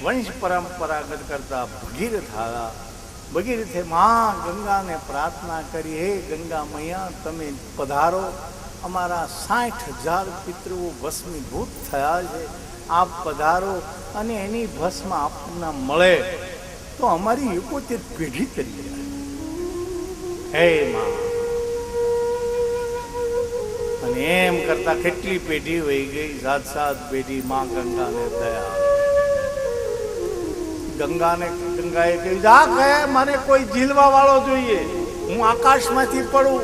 વંશ પરંપરાગત કરતા ભગીરથે માં ગંગાને પ્રાર્થના કરી, હે ગંગા મૈયા તમે પધારો, અમારા 60,000 પિતૃઓ ભસ્મીભૂત થયા છે, આપ પધારો અને એની ભસ્મ આપના મળે તો અમારી 71 પેઢી કરી જાય. હે માં, અને એમ કરતા કેટલી પેઢી વહી ગઈ, 7 પેઢી માં ગંગાને થયા. ગંગાએ કહ્યું, જા કહે મને કોઈ ઝીલવા વાળો જોઈએ, હું આકાશમાંથી પડું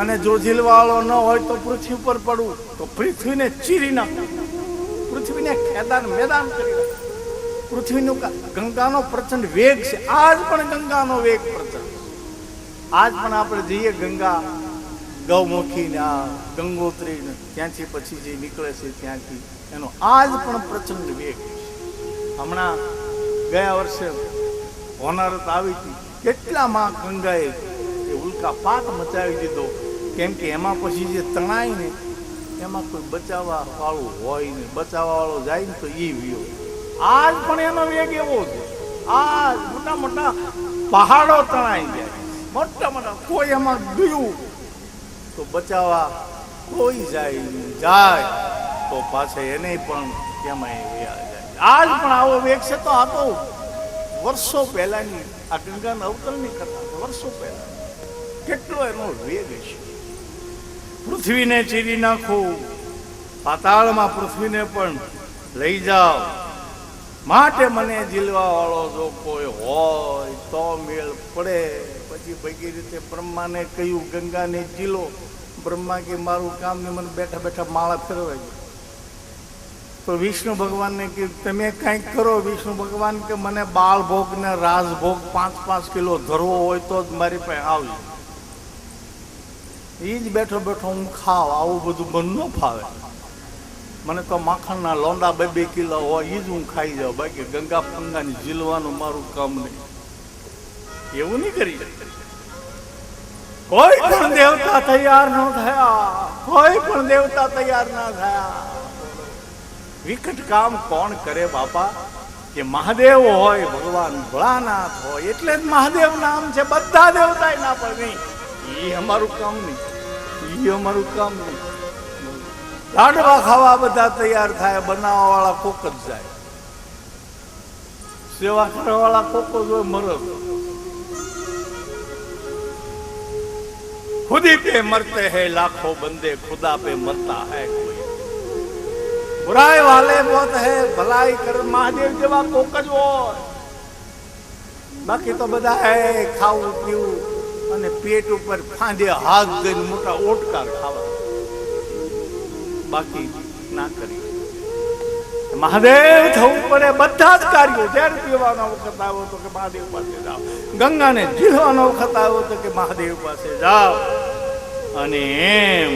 અને જો ઝીલવા વાળો ન હોય તો પૃથ્વી પર પડું, તો પૃથ્વીને ચીરી નાખું, પૃથ્વીને ખેદાન મેદાન કરી નાખું. પૃથ્વીનો ગંગાનો પ્રચંડ વેગ છે, આજ પણ ગંગાનો વેગ પ્રચંડ. આજ પણ આપણે જઈએ ગંગા ગૌમુખી ને આ ગંગોત્રી ને ત્યાંથી પછી જે નીકળે છે ત્યાંથી એનો આજ પણ પ્રચંડ વેગ. હમણાં ગયા વર્ષે હોનારત આવી હતી, કેટલામાં ગંગાએ ઉલ્કાપાત મચાવી દીધો, કેમ કે એમાં પછી જે તણાય ને એમાં કોઈ બચાવવા વાળું હોય ને, બચાવવા વાળો જાય ને તો એ વિયો. આજ પણ એનો વેગ એવો છે, આજ મોટા મોટા પહાડો તણાઈ જાય, મોટા મોટા, કોઈ એમાં ગયું તો બચાવવા કોઈ જાય તો પાછા એને પણ એમાં વ્યા જાય. આજ પણ આવો વેગ છે. તો આ તો વર્ષો પહેલાની આ ગંગાના અવતરણની કથા છે, વર્ષો પહેલા કેટલો એનો વેગ છે. પૃથ્વીને ચીરી નાખો, પાતાળમાં પૃથ્વીને પણ લઈ જાઓ, માટે મને ઝીલવા વાળો જો કોઈ હોય તો મેળ પડે. પછી ભગીરથે બ્રહ્માને કહ્યું, ગંગાને ઝીલો. બ્રહ્મા કે મારું કામ ને મને બેઠા બેઠા માળા ફેરવાય. તો વિષ્ણુ ભગવાનને કીધું તમે કંઈક કરો. વિષ્ણુ ભગવાન કે મને બાળ ભોગ ને રાજભોગ 5-5 કિલો ધરવો હોય તો જ મારી પાસે આવજો. એ જ બેઠો બેઠો હું ખાવ, આવું બધું મન ન ફાવે. મને તો માખણના લોંડા 2-2 કિલો હોય એ જ હું ખાઈ જાઉં, બાકી ગંગા પંગાની ઝીલવાનું મારું કામ નહીં. એવું નહીં કરી કોઈ પણ દેવતા તૈયાર ન થયા, કોઈ પણ દેવતા તૈયાર ના થયા. વિકટ કામ કોણ કરે બાપા? કે મહાદેવ હોય, ભગવાન ભોળાનાથ હોય, એટલે જ મહાદેવ નામ છે. બધા દેવતા ના પણ નહીં, એ અમારું કામ નહીં, એ અમારું કામ નહીં. લાડવા ખાવા બધા તૈયાર થાય, બનાવવા વાળા કોક જ જાય, સેવા કરવા વાળા કોક જ હોય, મરદ. खुदी पे मरते हैं लाखों बंदे, खुदा पे मरता है कोई. बुराई वाले बहुत है, भलाई कर महादेव जेवा कोक જ હોય. બાકી તો બધા હે ખાવું પીવું અને પેટ ઉપર ફાંદે હાથ દઈને મોટા ઓટકાર ખાવા, બાકી ના કરી. મહાદેવ થવું પડે બધા જ કાર્યો. જ્યારે પીવાનો વખત આવ્યો તો કે મહાદેવ પાસે જાઓ, ગંગાને ઝીલવાનો વખત આવ્યો તો કે મહાદેવ પાસે જાઓ. અને એમ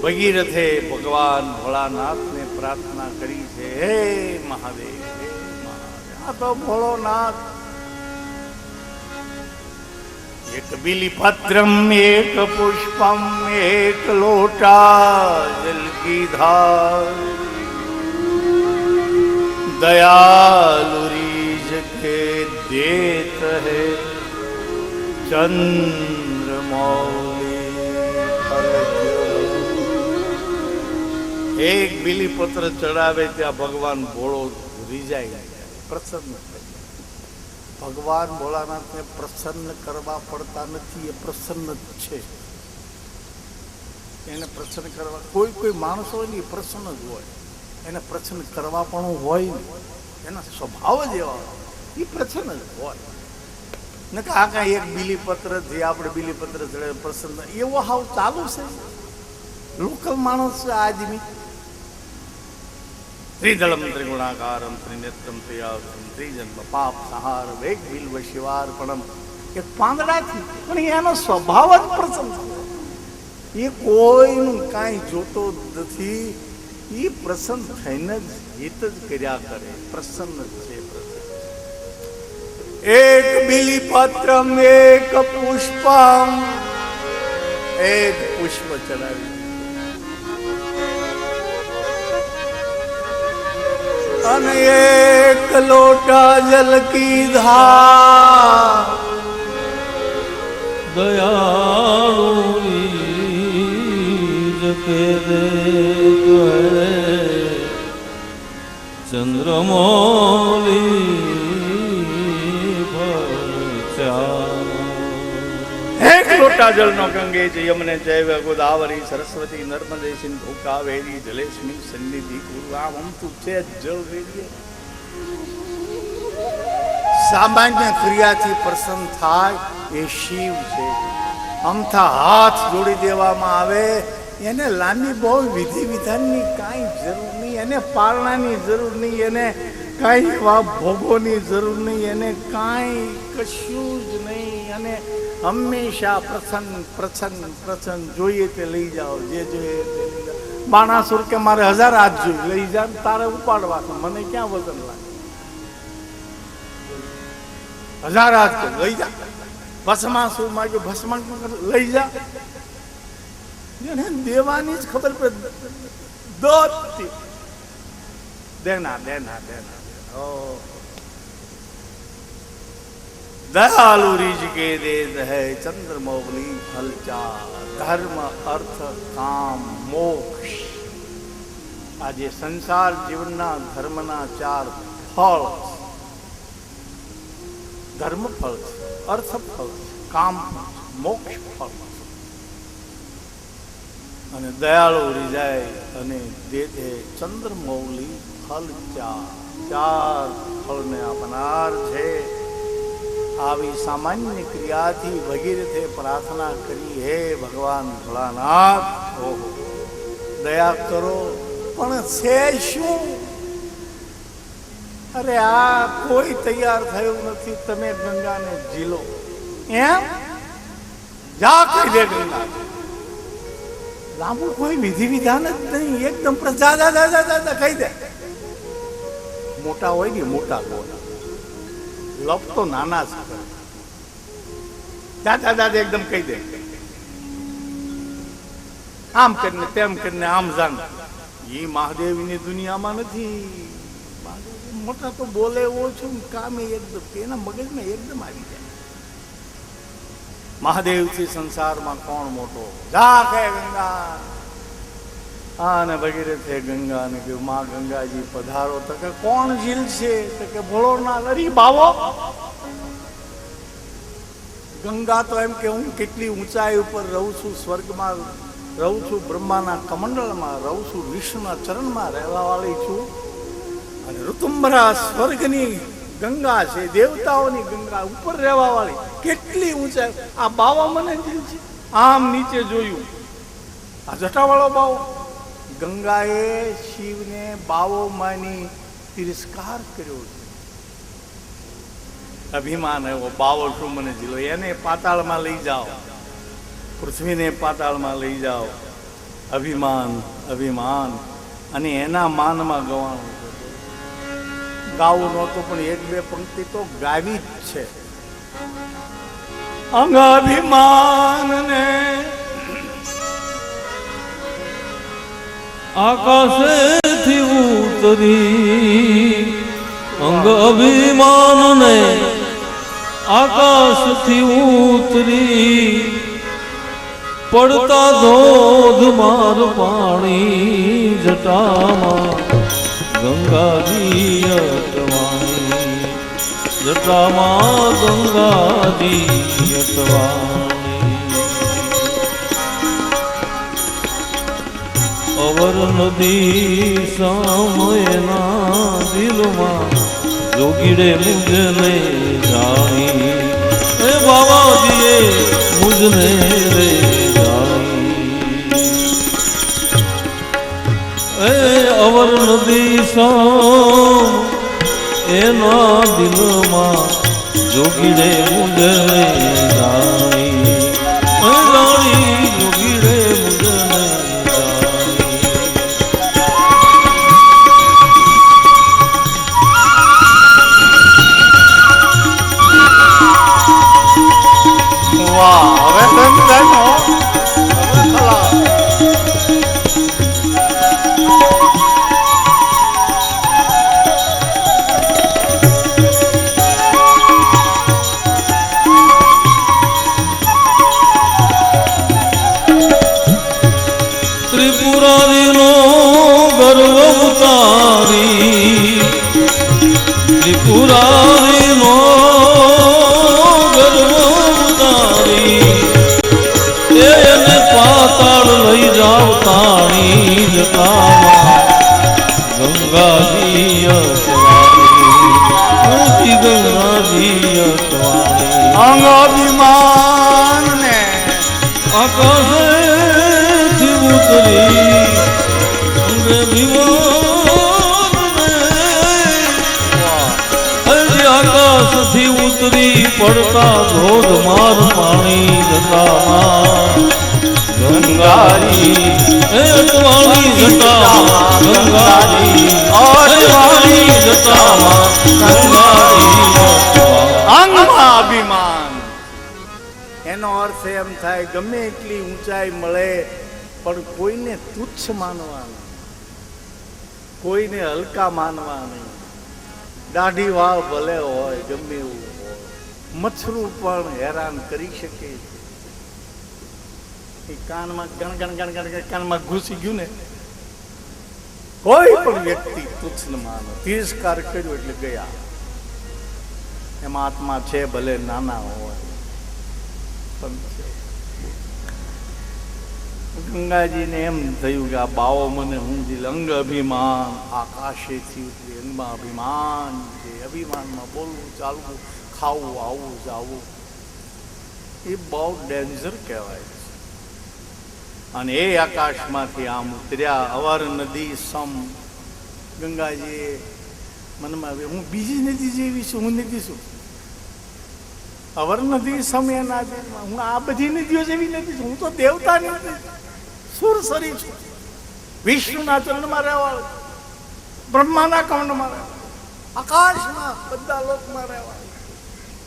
ભગીરથે ભગવાન ભોળાનાથને પ્રાર્થના કરી છે, હે મહાદેવ, હે મહાદેવ. આ તો ભોળોનાથ એક બિલીપત્રમ એક પુષ્પમ એક લોટા જલ કી ધાર, दयालु रीझ के देत है चंद्रमौली. એક બિલીપત્ર ચડાવે ત્યાં ભગવાન ભોળો રીઝાય, પ્રસન્ન થાય. ભગવાન ભોળાનાથને પ્રસન્ન કરવા પડતા નથી, એ પ્રસન્ન જ છે. એને પ્રસન્ન કરવા કોઈ માણસ હોય ને એ પ્રસન્ન જ હોય, એને પ્રસન્ન કરવા પણ હોય ને, એના સ્વભાવ જ એવા એ પ્રસન્ન જ હોય ને. કે આ કાંઈ એક બિલીપત્ર જે આપણે બિલીપત્ર ચડે પ્રસન્ન, એવો હાવ ચાલુ છે લોકલ માણસ છે આદમી. ત્રિદળમ ત્રિગુણાકારમ ત્રિનેત્રમ ત્રિયાવતમ ત્રિજન્મ પાપ સહાર વેગ બિલ્વ શિવાર્પણમ. એક પાંદડાથી પણ એનો સ્વભાવ જ પ્રસન્ન, એ કોઈનું કાંઈ જોતો નથી, એ પ્રસન્ન થઈને જ હિત જ કર્યા કરે. પ્રસન્ન છે. एक बिलीपत्रम एक पुष्पम, एक पुष्प चढ़ावी અને એક લોટા જલ की धार। दयालु के दे चंद्रमौली एक लोटा जल नो गंगे च यमुने चैव गोदावरी सरस्वती नर्मदे सिंधु कावेरी जलेस्मिन् सन्निधि कुरु। हम તું છે જળ રેડીએ સામાન્ય ક્રિયાથી પ્રસન્ન થાય એ શિવ છે। અમથા હાથ જોડી દેવામાં આવે એને લાંબી બહુ વિધિ વિધાનની કાંઈ જરૂર નહીં, એને પારણાની જરૂર નહીં, એને કાંઈ એવા ભોગોની જરૂર નહીં, એને કાંઈ કશું જ નહીં। અને હંમેશા પ્રસન્ન પ્રસન્ન પ્રસન્ન જોઈએ તે લઈ જાઓ, જે જોઈએ તે લઈ જાઓ। બાણાસુર કે મારે 1000 હાથ જોઈ લઈ જા, તારે ઉપાડવા તો મને ક્યાં વજન લાગે? 1000 હાથ લઈ જા। ભસ્માસુર માંગ્યો, ભસ્મ લઈ જા, દેવાની જ ખબર પડે દોતી દેના દેના દેના। दयालु रीज के देश है चंद्रमौली फलचार। धर्म अर्थ काम मोक्ष आज संसार जीवनना धर्मना 4 फल। धर्म फल, अर्थ फल, काम मोक्ष फल। અને દયાળુ રીજાય અને દે દે ચંદ્રમૌલી ફલ 4 ફળને આપનાર છે। આવી સામાન્ય ક્રિયાથી ભગીરથે પ્રાર્થના કરી, હે ભગવાન ભોળાનાથ ઓહો દયા કરો, પણ છે શું? અરે આ કોઈ તૈયાર થયું નથી, તમે ગંગાને ઝીલો એમ જા કહી દે ગંગા। લાંબુ કોઈ વિધિ વિધાન જ નહીં, એકદમ જા જા જા જા કહી દે। મોટા હોય ને મોટા ગોળા લપ તો નાના જ કરે, દાદા દાદા એકદમ કહી દે, આમ કરીને તેમ કરીને આમ જાણ। એ મહાદેવની દુનિયામાં નથી। મોટા તો બોલે ઓછું, કામે એકદમ એના મગજમાં એકદમ આવી જાય। મહાદેવથી સંસારમાં કોણ મોટો? જા કહે ગંગા। અને ભગીરથે ગંગાને કહ્યું, માં ગંગાજી પધારો। તો કે કોણ ઝીલ છે? તો કે ભોળો ના લરી બાવો। ગંગા તો એમ કે હું કેટલી ઊંચાઈ ઉપર રહું છું, સ્વર્ગમાં રહું છું, બ્રહ્માના કમંડળમાં રહું છું, વિષ્ણુના ચરણમાં રહેવા વાળી છું। અને ઋતુંબરા સ્વર્ગની ગંગા છે, દેવતાઓની ગંગા ઉપર રહેવા વાળી, કેટલી ઊંચાઈ। આ બાવા મને ઝીલ છે। આમ નીચે જોયું, આ જટાવાળો બાવો। ગંગાએ શિવને બાવો માની તિરસ્કાર કર્યો છે। અભિમાન એવો બાવો શું મને ઝીલો, એને પાતાળમાં લઈ જાઓ, પૃથ્વીને પાતાળમાં લઈ જાઓ। અભિમાન અભિમાન અને એના માનમાં ગવાનું છે। ગાવું નહોતું પણ 1-2 પંક્તિ તો ગાવી જ છે। અંગ અભિમાન ને આકાશેથી ઉતરી, અંગ અભિમાન ને આકાશથી ઉતરી, પડતા ધોધમાર પાણી જટામાં ગંગાજી અટવાણી, જટામાં ગંગાજી અટવાણી। અવર નદી સામયના દિલમાં જોગીડે મુજને જાણી, એ બાબાજીએ મુજને રે જાણી। એ અવર નદી સામ એના દિલમાં જોગીડે મુજને જાણી, એ જાણી જોગીડે મુજને ત્રિપુરારીનો ગર્વ ઉતારી ત્રિપુરારીનો ગર્વ ઉતારી એને પાતાળ લઈ જાવ તાણી જતામાં ગંગાજી અસવારી ગંગાજી અસવારી અંગ અભિમાન ને આકાશેથી ઉતરી અંગે આકાશથી ઉતરી પડતા ધોધમાર પાણી જતામાં ગંગાજી અટવાણી જતામાં ગંગાજી અટવાણી જતામાં ગંગાજી અંગમાં અભિમાન એનો અર્થ એમ થાય ગમે એટલી ઊંચાઈ મળે પણ કોઈને તુચ્છ માનવા નહીં, કોઈને હલકા માનવા નહીં. દાઢી વાળ ભલે હોય ગમે એવું હોય, મચ્છરું પણ હેરાન કરી શકે. એ કાનમાં ગણ ગણ ગણ ગણ કાનમાં ઘૂસી ગયું ને કોઈ પણ વ્યક્તિ તુચ્છ ન માનો. તિરસ્કાર કર્યો એટલે ગયા. એમાં આત્મા છે ભલે નાના હોય પણ છે. ગંગાજીને એમ થયું કે આ બાવો મને સમજી અંગ અભિમાન આકાશેથી ઉતરી અંગમાં અભિમાન છે. અભિમાનમાં બોલવું ચાલવું ખાવું આવું જાવું એ બહુ ડેન્જર કહેવાય છે. અને એ આકાશમાંથી આમ ઉતર્યા અવર નદી સમ. ગંગાજીએ મનમાં હું બીજી નદી જેવી છું, હું નદી છું. અવર નદી સમ એના હું આ બધી નદીઓ જેવી નથી છું. હું તો દેવતા નથી, સુરસરી છું, વિષ્ણુના ચરણમાં રહેવાળો, બ્રહ્માના કમંડમાં રહેવાળો, આકાશમાં બધા લોકમાં રહેવાળો.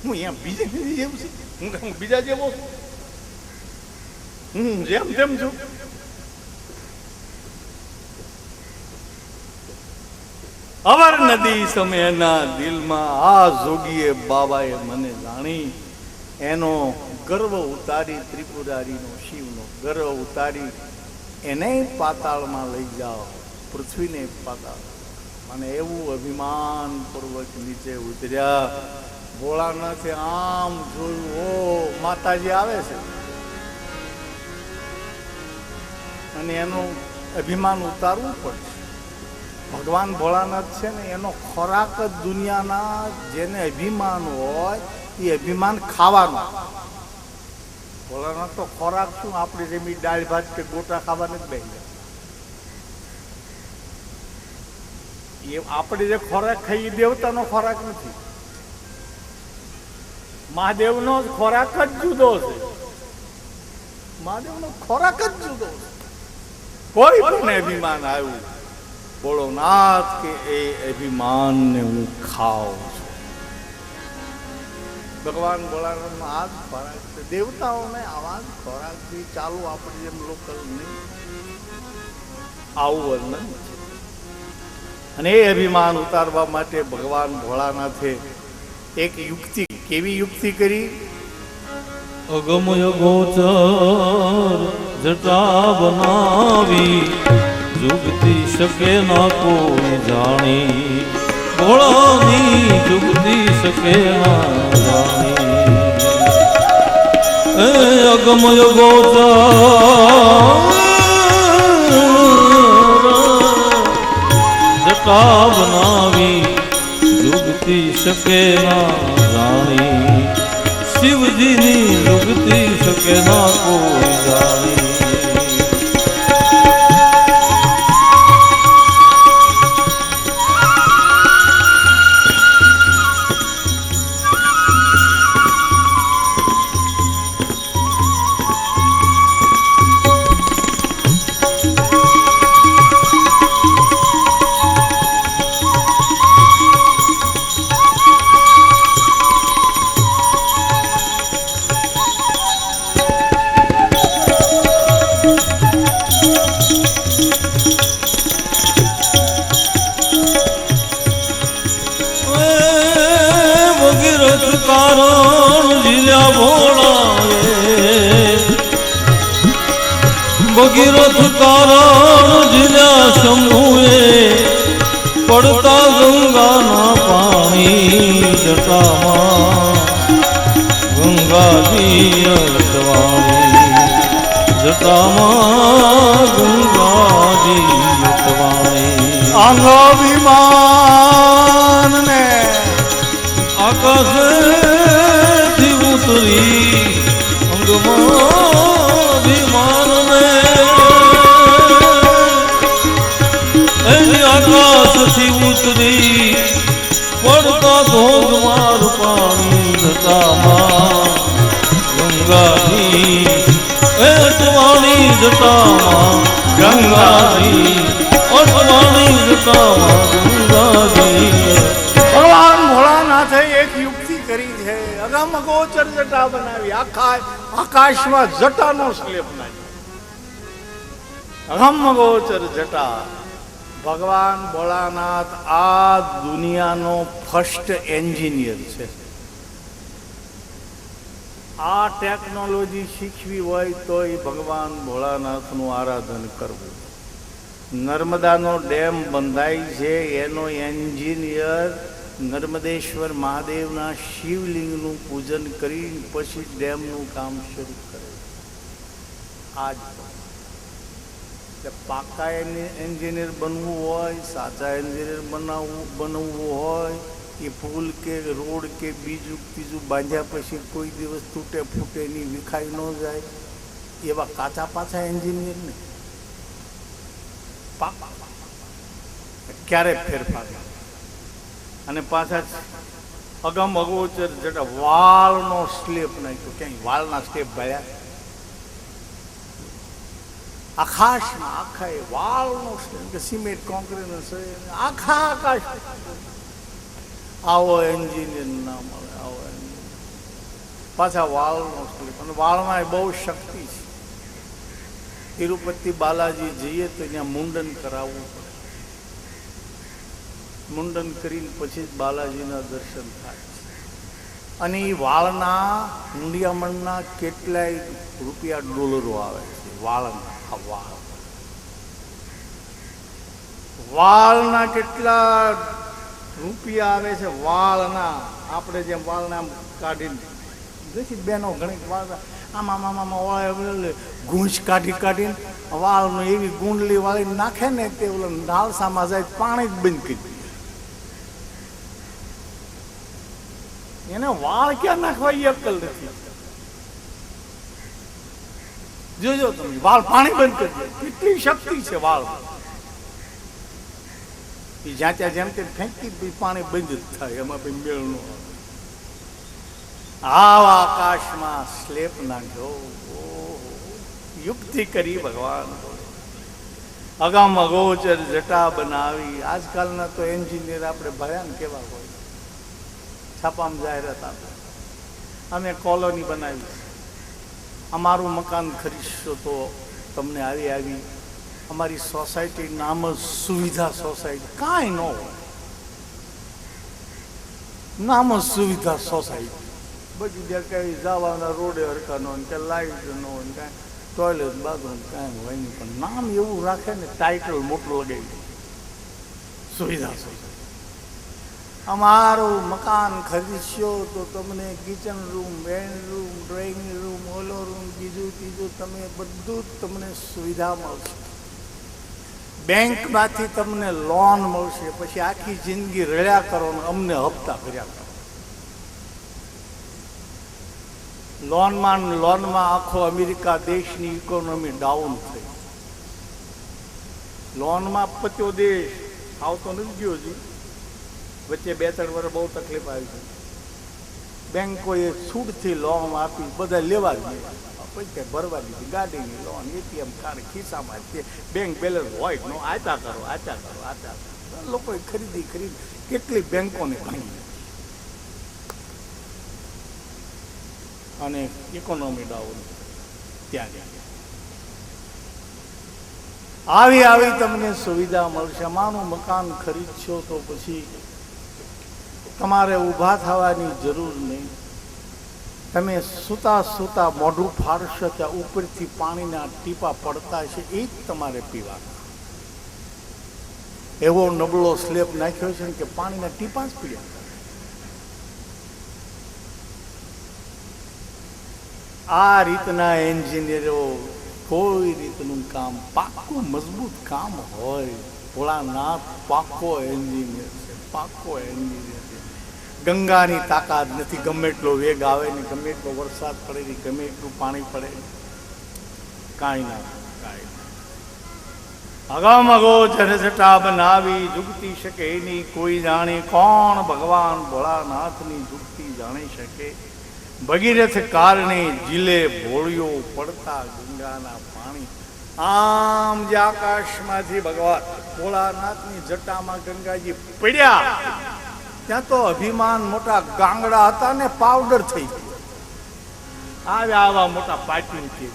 હું અહીંયા બીજી નદી જેવું છું, હું બીજા જેવો છું, હું જેમ તેમ છું. અવર નદી સમયના દિલમાં આ જોગીએ બાબાએ મને જાણી. એનો ગર્વ ઉતારી ત્રિપુરારીનો શિવનો ગર્વ ઉતારી એને પાતાળમાં લઈ જાઓ, પૃથ્વીને પાતાળ. અને એવું અભિમાન પૂર્વક નીચે ઉતર્યા. ભોળાનાથે આમ જોયું, ઓ માતાજી આવે છે. અને એનું અભિમાન ઉતારવું પડશે. ભગવાન ભોળાનાથ છે ને એનો ખોરાક જ દુનિયાના જેને અભિમાન હોય એ અભિમાન ખાવાનો. ભોળાનાથ તો ખોરાક શું આપણે જેમ દાળ ભાત કે ગોટા ખાવા નથી બેસી જાય. એ આપણે જે ખોરાક ખાઈએ દેવતાનો ખોરાક નથી. મહાદેવનો ખોરાક જ જુદો છે. મહાદેવનો ખોરાક જ જુદો છે. કોઈ પણ અભિમાન આવ્યું બોલો નાથ કે એ અભિમાનને હું ખાઉં છું. ભગવાન ભોળાનાથનો આ જ ખોરાક છે. દેવતાઓને આવા જ ખોરાકથી ચાલુ આપણે જેમ લોકલ નહીં, આવું વર્ણન છે. અને એ અભિમાન ઉતારવા માટે ભગવાન ભોળાનાથે એક યુક્તિ, કેવી યુક્તિ કરી? અગમય ગોચર જટા બનાવી જુગતી શકે ના કોઈ જાણી. ભોળાની જુગતી શકે ના જાણી. એ અગમય ગોચર જટા બનાવી જુગતી શકે ના જાણી. શિવજીની જુગતી શકે ના કોઈ જાણી. ભગીરથ કારણ જીલ્યા શંભુએ પડતા ગંગાના પાણી જટામાં ગંગાજી અટવાણી જટામાં ગંગાજી અટવાણી અંગ વિમાન ને આકાશેથી ઉતરી અંગમાં વિમાન ને એની આકાશથી ઉતરી પડતા ધોધમાર પાણી જટામાં ગંગાજી અટવાણી જટામાં ગંગાજી અટવાણી જટામાં ગંગાજી ભગવાન ભોળાનાથે એક યુક્તિ કરી છે અગમ અગોચર જટા બનાવી આખા આકાશમાં જટાનો સ્લેપ નાખ્યો અગમ અગોચર જટા ભગવાન ભોળાનાથ આ દુનિયાનો ફર્સ્ટ એન્જિનિયર છે આ ટેકનોલોજી શીખવી હોય તો એ ભગવાન ભોળાનાથનું આરાધન કરવું નર્મદાનો ડેમ બંધાય છે એનો એન્જિનિયર નર્મદેશ્વર મહાદેવના શિવલિંગનું પૂજન કરી પછી ડેમનું કામ શરૂ કરે આજ પાકા એન્જિનિયર બનવું હોય સાચા એન્જિનિયર બનવું હોય એ પુલ કે રોડ કે બીજું ત્રીજું બાંધ્યા પછી કોઈ દિવસ તૂટે ફૂટે નહીં વિખાઈ ન જાય એવા કાચા પાછા એન્જિનિયર ને ક્યારે ફેરફાર અને પાછા અગમ અગોચર જટા વાળનો સ્લેપ નાખ્યો ક્યાંય વાળના સ્ટેપ ભર્યા આકાશમાં આખા એ વાળનો સ્લેપ કે સિમેન્ટ કોન્ક્રીટ આખા આકાશ આવો એન્જિનિયર ના મળે આવો પાછા વાળનો સ્લેપ અને વાળમાં બહુ શક્તિ છે તિરુપતિ બાલાજી જઈએ તો ત્યાં મુંડન કરાવવું પડે મુંડન કરીને પછી જ બાલાજીના દર્શન થાય છે અને એ વાળના હુંડિયામણના કેટલાય રૂપિયા ડોલરો આવે છે વાળના આ વાળના કેટલા રૂપિયા આવે છે વાળના આપણે જેમ વાળના કાઢીને દેખી બેનો ઘણી વાળ આમાં ગૂંચ કાઢીને વાળનો એવી ગુંડલી વાળી નાખે ને તે ઓલો નાળસામાં જાય પાણી જ બંધ કરી દે એને વાળ ક્યાં નાખવા એ અક્કલ નથી જોજો તમે વાળ પાણી બંધ કરી દે કેટલી શક્તિ છે વાળ એ જ્યાં ત્યાં જેમ તેમ ફેંકી પાણી બંધ જ થાય એમાં ભાઈ મેળ નો આવા આકાશમાં સ્લેપ નાખ્યો યુક્તિ કરી ભગવાન અગમ અગોચર જટા બનાવી આજકાલના તો એન્જિનિયર આપણે ભર્યા ને કેવા હોય છાપામાં જાહેરાત આપે અમે કોલોની બનાવી અમારું મકાન ખરીદશો તો તમને આવી અમારી સોસાયટી નામ જ સુવિધા સોસાયટી કાંઈ ન હોય નામ જ સુવિધા સોસાયટી બધી જગ્યાએ જવાના રોડે હરકા ન હોય કે લાઇટ ન હોય કાંઈ ટોયલેટ બાથરૂમ કાંઈ હોય નહીં પણ નામ એવું રાખે ને ટાઇટલ મોટું લગાવી સુવિધા સોસાયટી અમારું મકાન ખરીદશો તો તમને kitchen room bedroom drawing room ઓલો રૂમ બીજું ત્રીજું તમે બધું જ તમને સુવિધા મળશે બેંકમાંથી તમને લોન મળશે પછી આખી જિંદગી રડ્યા કરો ને અમને હપ્તા ભર્યા કરો લોનમાં આખો અમેરિકા દેશની ઇકોનોમી ડાઉન થઈ લોનમાં પત્યો દેશ આવતો નથી ગયો જી વચ્ચે 2-3 વર્ષ બહુ તકલીફ આવી છે બેંકોએ છૂટથી લોન આપી બધા લેવા ગયા પૈસા ભરવા દીધી ગાડીની લોન એટીએમ કાર્ડ ખિસ્સામાં બેંક બેલેન્સ હોય નો આચા કરો લોકોએ ખરીદી કેટલી બેંકોને ભાંગી અને ઇકોનોમી ડાઉન ત્યાં આવી તમને સુવિધા મળશે માનું મકાન ખરીદશો તો પછી તમારે ઊભા થવાની જરૂર નહીં તમે સૂતા સૂતા મોઢું ફાડશો ત્યાં ઉપરથી પાણીના ટીપા પડતા છે, એ જ તમારે પીવાના. એવો નબળો સ્લેબ નાખ્યો છે ને કે પાણીના ટીપા જ પીડ્યા. આ રીતના એન્જિનિયરો કોઈ રીતનું કામ પાક્કું મજબૂત કામ હોય. ભોળાનાથ પાક્કો એન્જિનિયર છે, પાક્કો એન્જિનિયર છે. ગંગાની તાકાત નથી, ગમે એટલો વેગ આવે ને ગમે એટલો વરસાદ પડે ને ગમે એટલું પાણી પડે, કાંઈ ના કાંઈ ના. અગમ અગોચર જટા બનાવી જુગતી શકે નહીં, કોઈ જાણે કોણ ભગવાન ભોળાનાથની જુગતી જાણી શકે. ભગીરથ કારણે જીલે ભોળિયો પડતા ગંગાના પાણી. આમ જે આકાશમાંથી ભગવાન ભોળાનાથની જટામાં ગંગાજી પડ્યા, ત્યાં તો અભિમાન મોટા ગાંગડા હતા ને પાવડર થઈ ગયો. આવ્યા આવા મોટા પાટિયું છે,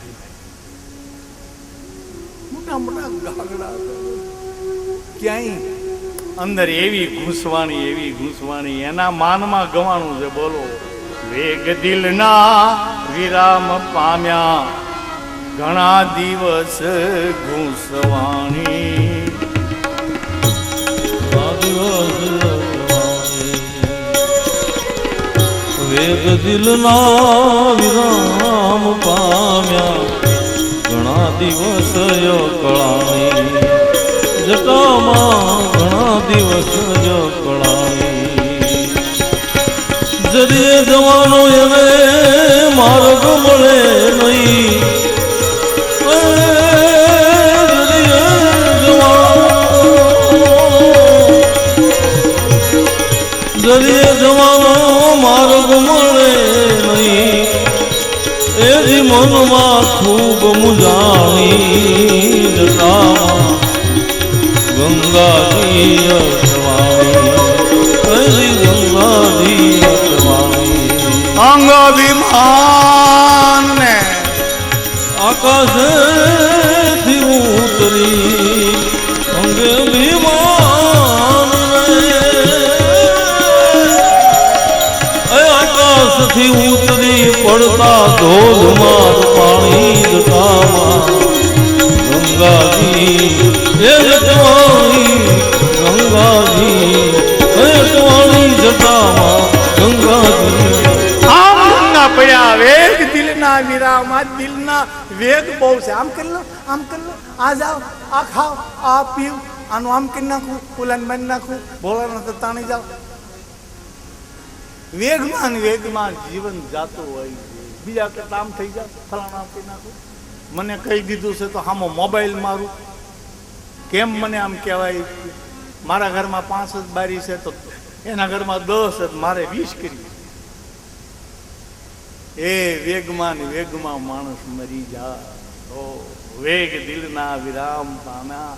મોટા મોટા ગાંગડા હતા. ક્યાંય અંદર એવી ઘૂંસવાણી એના માનમાં ગવાનું છે. બોલો, વેગ દિલના વિરામ પામ્યા, ઘણા દિવસ ઘૂંસવાણી. વેગ દિલના વિરામ પામ્યા, ઘણા દિવસ કળાણી. જટામાં ઘણા દિવસ કળાણી. જરીએ જવાનો એને માર્ગ મળે નહીં. જરીએ જવાનો માર્ગ મળે નહીં, એથી મનમાં ખૂબ મુજાણી. જટામાં ગંગાજી અટવાણી, ગંગાજી અંગ અભિમાન ને આકાશેથી ઉતરી, અંગ અભિમાન આકાશથી ઉતરી પડતા ધોધમાર પાણી. જટામાં ગંગાજી એ જટવાણી, ગંગાજી એ જટવાણી. જટામાં ગંગાજી પડ્યા. વેગ દિલના વિરામ. આ દિલના વેગ બહુ છે. આમ કરી લો, આમ કરી લો, આ જાઓ, આ ખાઓ, આ પીવ, આનું આમ કરી નાખું, ઓલાને બાંધી નાખું, ભોળાનાથ તાણી જાઓ. વેગમાં જીવન જાતું હોય છે. બીજા કરતા આમ થઈ જાય, ફલાણા આપી નાખું. મને કહી દીધું છે તો હામો મોબાઈલ મારું. કેમ મને આમ કહેવાય? મારા ઘરમાં 5 જ બારી છે તો એના ઘરમાં 10 જ, મારે 20 કરી. એ વેગમાં માણસ મરી જાય. તો વેગ દિલના વિરામ પામ્યા,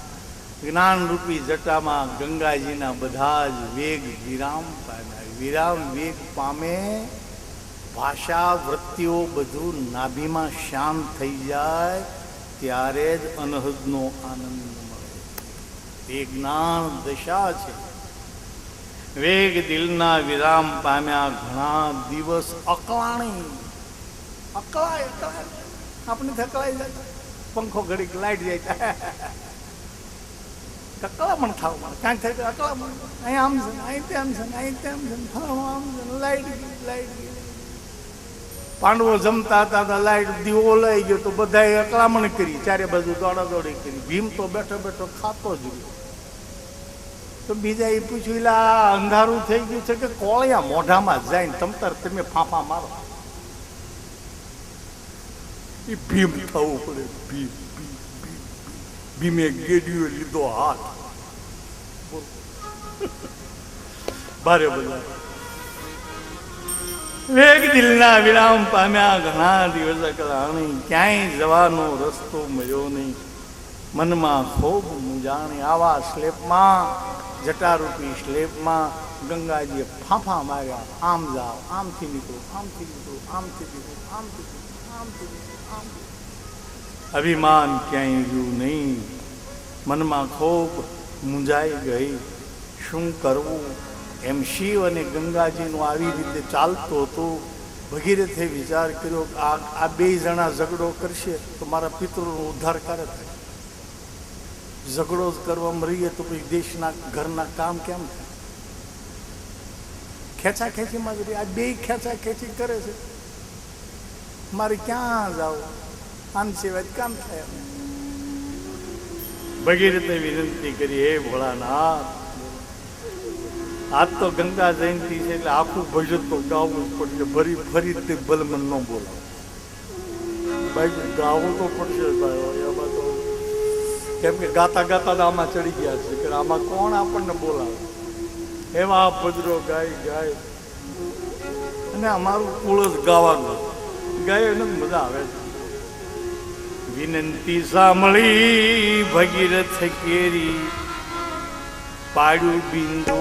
જ્ઞાન રૂપી જટામાં ગંગાજીના બધા જ વેગ વિરામ પામ્યા. વિરામ વેગ પામે, ભાષા વૃત્તિઓ બધું નાભીમાં શાંત થઈ જાય, ત્યારે જ અનહદનો આનંદ મળે. એ જ્ઞાન દશા છે. વેગ દિલના વિરામ પામ્યા, ઘણા દિવસ અકળાણી. અકળાય આપણે થકળાઈ જાય, પંખો ઘડીક લાઈટ જાય, અકળામણ થાવ મને ક્યાંક થાય અકળામણ. અહીંયા આમ છે, અહીં તેમ છે, અહીં તેમ છે, આમ છે, લાઈટ ગઈ. પાંડવો જમતા હતા, લાઈટ દીવો લઈ ગયો તો બધાએ અકળામણ કરી, ચારે બાજુ દોડાદોડી કરી. ભીમ તો બેઠો બેઠો ખાતો જ ગયો. તો બીજા એ પૂછ્યું, લા અંધારું થઈ ગયું છે કે કોળિયા મોઢામાં જાય ને તમતાર તમે ફાંફા મારો? એ ભીમ થવું પડે. ભીમે ગેડીઓ લીધો હાથ, ભારે બધા. વેગ દિલના વિરામ પામ્યા, ઘણા દિવસ કળાણી. ક્યાંય જવાનો રસ્તો મળ્યો નહીં, મનમાં ખૂબ મૂંઝાણી. આવા સ્લેપમાં, જટારૂપી સ્લેપમાં ગંગાજીએ ફાંફા માર્યા. આમ જાઓ, આમથી નીકળો, આમથી નીકળો, આમથી નીકળો, આમથી નીકળો, આમથી નીકળો, આમ. અભિમાન ક્યાંય રહ્યું નહીં, મનમાં ખૂબ મૂંઝાઈ ગઈ. શું કરવું? એમ શિવ અને ગંગાજીનું આવી રીતે ચાલતું હતું. ભગીરથે વિચાર કર્યો કે આ બે જણા ઝઘડો કરશે તો મારા પિતૃનો ઉદ્ધાર ક્યારે થાય? ઝઘડો જ કરવામાં રહીએ તો પછી દેશના ઘરના કામ કેમ થાય? ખેંચા ખેંચીમાં જ રહી. આ બે ખેંચા ખેંચી કરે છે, મારે ક્યાં જાવ? આમ સિવાય કામ થાય. ભગીરથે વિનંતી કરી, હે ભોળાનાથ, આજ તો ગંગા જયંતિ છે એટલે આખું ભજન તો ગાવું જ પડશે. ફરીથી બલમન ન બોલાવ, ભાઈ ગાવું તો પડશે ભાઈ. એમાં તો કેમ કે ગાતા ગાતા આમાં ચડી ગયા છે કે આમાં કોણ આપણને બોલાવે? એમાં આ ભજરો ગાય ગાય અને અમારું કુળ જ ગાવાનું ગાય એને મજા આવે છે. વિનંતી સાંભળી ભગીરથ કેરી, પાડ્યું બિંદુ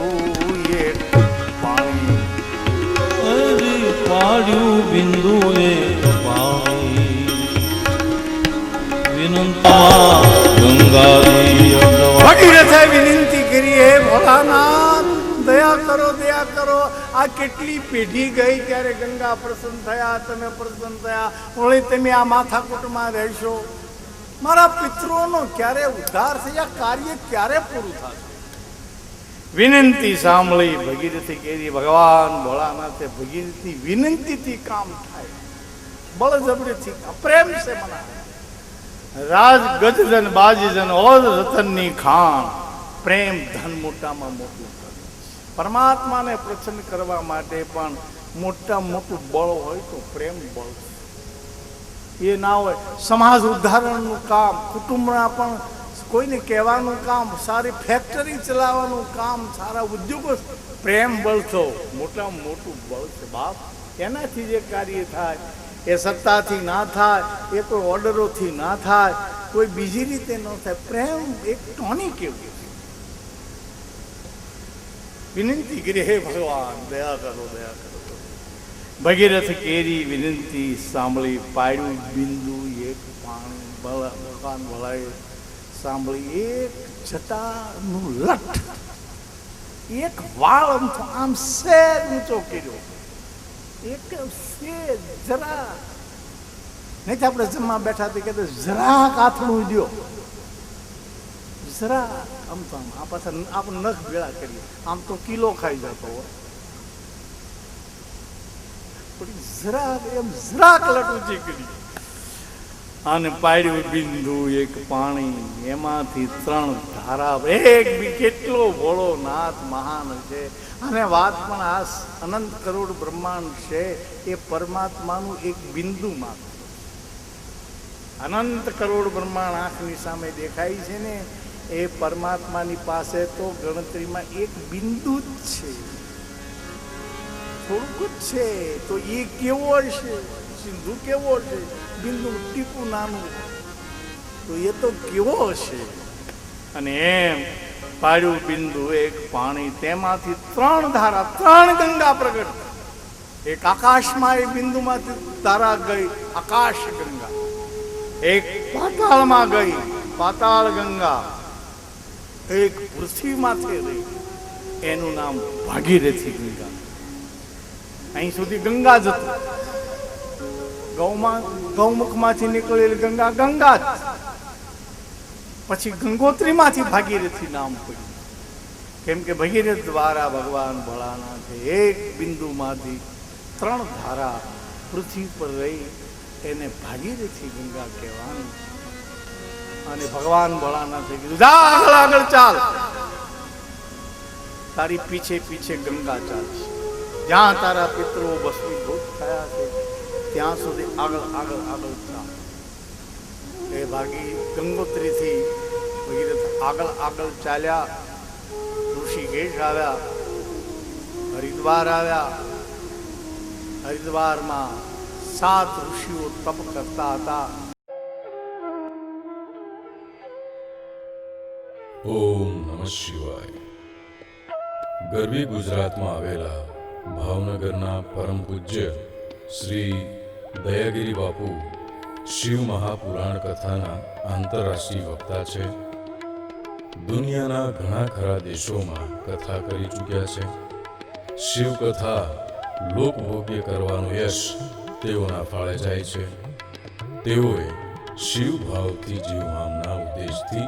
એક પાણી. અરે પાડ્યું બિંદુ એક પાણી, વિનંતમાં ગંગાજી અગવા. ભગીરથે વિનંતી કરી, હે ભોળાનાથ, દયા કરો દયા કરો. આ કેટલી પેઢી ગઈ ત્યારે ગંગા પ્રસન્ન થયા, તમે પ્રસન્ન થયા, વળી તમે આ માથાકૂટમાં રહેશો. મારા પિતૃઓનો ક્યારે ઉદ્ધાર થયા? કાર્ય ક્યારે પૂરું થશે? વિનંતી સાંભળી ભગીરથી કેરી, ભગવાન ભોળાનાથે ભગીરથની વિનંતીથી કામ થાય, બળજબરીથી પ્રેમ છે મના. રાજ ગજજન બાજીજન ઓજ રતનની ખાણ, પ્રેમ ધન મોટામાં મોટું. પરમાત્માને પ્રસન્ન કરવા માટે પણ મોટા મોટું બળ હોય તો પ્રેમ બળ. એ ના હોય સમાજ ઉદ્ધારણનું કામ, કુટુંબના પણ કોઈને કહેવાનું કામ, સારી ફેક્ટરી ચલાવવાનું કામ, સારા ઉદ્યોગો, પ્રેમ બળ તો મોટામાં મોટું બળ છે બાપ. એનાથી જે કાર્ય થાય એ સત્તાથી ના થાય, એ કોઈ ઓર્ડરોથી ના થાય, કોઈ બીજી રીતે ન થાય. પ્રેમ એક ટોનિક કેવું. વિનંતી કરી, હે ભગવાન દયા કરો દયા કરો. ભગીરથ કેરી વિનંતી સાંભળી, પાડ્યું બિંદુ એક પાણી. ભગવાન ભલાએ સાંભળી, એક જટાનું લઠ, એક વાળ આમ સેજ ઊંચો કર્યો, એક સેજ જરા નહીં. આપણે જમવા બેઠા તે કહેતા જરાક આથણું દ્યો, જરા આમ તો આમ આ પાછા આપણે નખ ભેળા કરીએ, આમ તો કિલો ખાઈ જતો હોય. જરાક એમ જરાક લટ ઊંચી કરી અને પાડ્યું બિંદુ એક પાણી. એમાંથી 3 ધારા. એક બી કેટલો ભોળો નાથ મહાન છે. અને વાત પણ આ અનંત કરોડ બ્રહ્માંડ છે એ પરમાત્માનું એક બિંદુ માત્ર. અનંત કરોડ બ્રહ્માંડ આંખની સામે દેખાય છે ને, એ પરમાત્માની પાસે તો ગણતરીમાં એક બિંદુ જ છે, થોડુંક જ છે. તો એ કેવો હશે? સિંધુ કેવો હશે? બિંદુ ટીપું નાનું, તો એ તો કેવો હશે? અને એમ પાડ્યું બિંદુ એક પાણી, તેમાંથી 3 ધારા, 3 ગંગા પ્રગટ. એક આકાશમાં એ બિંદુમાંથી ધારા ગઈ, આકાશ ગંગા. એક પાતાળમાં ગઈ, પાતાળ ગંગા. એક પૃથ્વીમાંથી રહી, એનું નામ ભાગીરથી ગંગા. અહીં સુધી ગંગા જ હતું. ગૌમુખમાંથી નીકળેલી ગંગા ગંગા જ. પછી ગંગોત્રીમાંથી ભાગીરથી નામ પડ્યું, કેમ કે ભગીરથ દ્વારા ભગવાન ભોળાનાથે એક બિંદુમાંથી 3 ધારા પૃથ્વી પર રહી, એને ભાગીરથી ગંગા કહેવાનું. અને ભગવાન ભોળાનાથે કીધું, જા આગળ આગળ ચાલ, તારી પીછે પીછે ગંગા ચાલશે. જ્યાં તારા પિતૃઓ ભસ્મીભૂત થયા છે ત્યાં સુધી આગળ આગળ આગળ ચાલ. એ ભાગી ગંગોત્રીથી ભગીરથ આગળ આગળ ચાલ્યા. ઋષિકેશ આવ્યા, હરિદ્વાર આવ્યા. હરિદ્વારમાં 7 ઋષિઓ તપ કરતા હતા. ઓમ નમઃ શિવાય. ગરવી ગુજરાતમાં આવેલા ભાવનગરના પરમ પૂજ્ય શ્રી દયાગીરી બાપુ શિવ મહાપુરાણ કથાના આંતરરાષ્ટ્રીય વક્તા છે. દુનિયાના ઘણા ખરા દેશોમાં કથા કરી ચૂક્યા છે. શિવકથા લોકભોગ્ય કરવાનું યશ તેઓના ફાળે જાય છે. તેઓએ શિવ ભાવથી જીવવાના ઉદ્દેશથી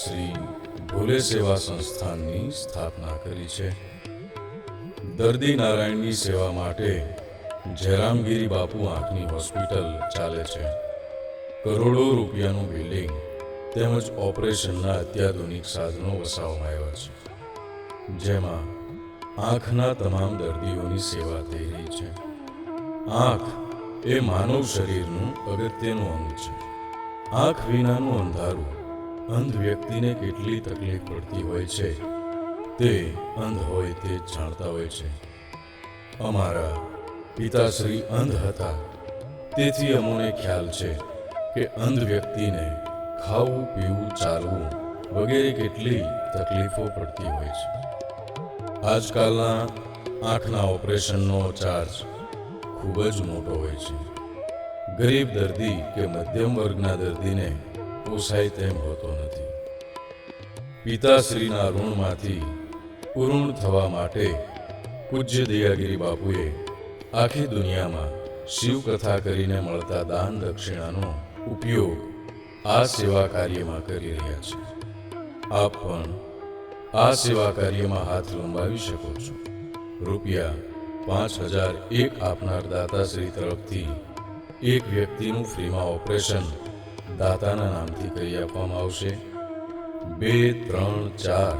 શ્રી ભોલે સેવા સંસ્થાનની સ્થાપના કરી છે. દર્દી નારાયણની સેવા માટે જયરામગીરી બાપુ આંખની હોસ્પિટલ ચાલે છે. કરોડો રૂપિયાનું બિલ્ડિંગ તેમજ ઓપરેશનના અત્યાધુનિક સાધનો વસાવવામાં આવ્યા છે, જેમાં આંખના તમામ દર્દીઓની સેવા થઈ રહી છે. આંખ એ માનવ શરીરનું અગત્યનું અંગ છે. આંખ વિનાનું અંધારું અંધ વ્યક્તિને કેટલી તકલીફ પડતી હોય છે તે અંધ હોય તે જ જાણતા હોય છે. અમારા પિતાશ્રી અંધ હતા, તેથી અમોને ખ્યાલ છે કે અંધ વ્યક્તિને ખાવું, પીવું, ચાલવું વગેરે કેટલી તકલીફો પડતી હોય છે. આજકાલના આંખના ઓપરેશનનો ચાર્જ ખૂબ જ મોટો હોય છે. ગરીબ દર્દી કે મધ્યમ વર્ગના દર્દીને પોસાય તેમ હોતો નથી. પિતાશ્રીના ઋણમાંથી પૂર્ણ થવા માટે પૂજ્ય દયાગીરી બાપુએ આખી દુનિયામાં શિવકથા કરીને મળતા દાન દક્ષિણાનો ઉપયોગ આ સેવા કાર્યમાં કરી રહ્યા છે. આપ પણ આ સેવા કાર્યમાં હાથ લંબાવી શકો છો. રૂપિયા 5,001 આપનાર દાતાશ્રી તરફથી એક વ્યક્તિનું ફ્રીમાં ઓપરેશન દાતાના નામથી કરી આપવામાં આવશે. 2, 3, 4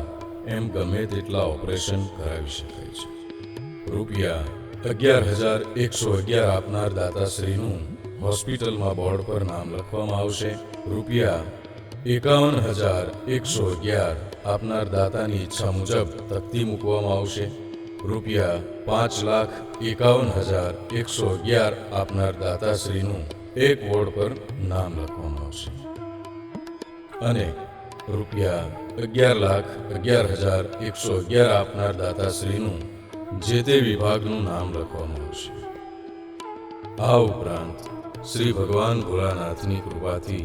એમ ગમે તેટલા ઓપરેશન કરાવી શકાય છે. રૂપિયા 11,111 આપનાર દાતાશ્રીનું હોસ્પિટલમાં બોર્ડ પર નામ લખવામાં આવશે. રૂપિયા 51,111 આપનાર દાતાની ઈચ્છા મુજબ તકતી મૂકવામાં આવશે. રૂપિયા 5,51,111 આપનાર દાતાશ્રીનું એક વોર્ડ પર નામ લખવામાં આવશે અને રૂપિયા 11,11,111 આપનાર દાતાશ્રીનું જે તે વિભાગનું નામ લખવામાં આવશે. આ ઉપરાંત શ્રી ભગવાન ભોળાનાથની કૃપાથી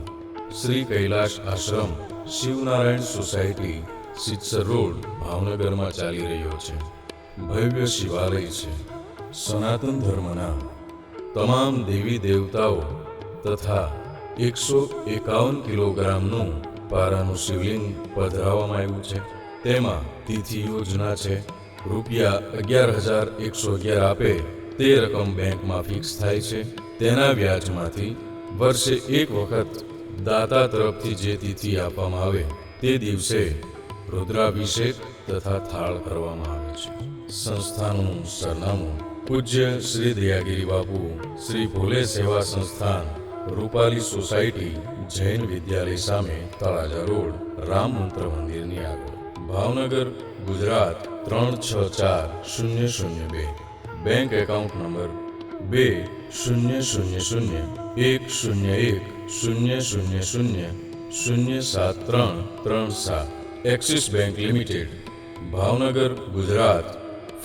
શ્રી કૈલાશ આશ્રમ શિવનારાયણ સોસાયટી, સિત્સર રોડ, ભાવનગરમાં ચાલી રહ્યો છે ભવ્ય શિવાલય છે. સનાતન ધર્મના તમામ દેવી દેવતાઓ તથા 151 કિલોગ્રામનું પારાનું શિવલિંગ પધરાવવામાં આવ્યું છે. તેમાં તિથિ યોજના છે. રૂપિયા 11,111 આપે તે રકમ બેંકમાં ફિક્સ થાય છે. તેના વ્યાજમાંથી વર્ષે એક વખત દાતા તરફથી જે તિથિ આપવામાં આવે તે દિવસે રુદ્રાભિષેક તથા થાળ કરવામાં આવે છે. સંસ્થાનું સરનામું પૂજ્ય શ્રી દયાગીરી બાપુ, શ્રી ભોલે સેવા સંસ્થાન, રૂપાલી સોસાયટી, જૈન વિદ્યાલય સામે, તળાજા રોડ, રામ મંત્ર મંદિરની આગળ, Bhavnagar, Gujarat 364002. Bank account number 20001000073037. Axis bank limited, Bhavnagar, Gujarat.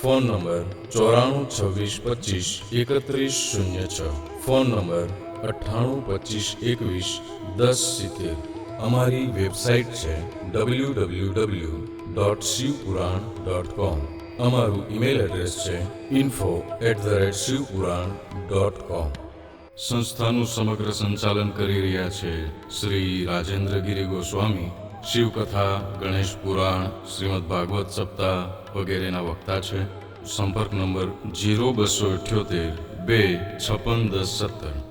Phone number 9426253106. Phone number 9825211070. અમારી વેબસાઇટ છે www.shivpuran.com. અમારું ઈમેલ એડ્રેસ છે info@shivpuran.com. સંસ્થાનું સમગ્ર સંચાલન કરી રહ્યા છે શ્રી રાજેન્દ્રગીરી ગોસ્વામી. શિવકથા, ગણેશ પુરાણ, શ્રીમદ ભાગવત સપ્તાહ વગેરેના વક્તા છે. સંપર્ક નંબર 0278 2561017.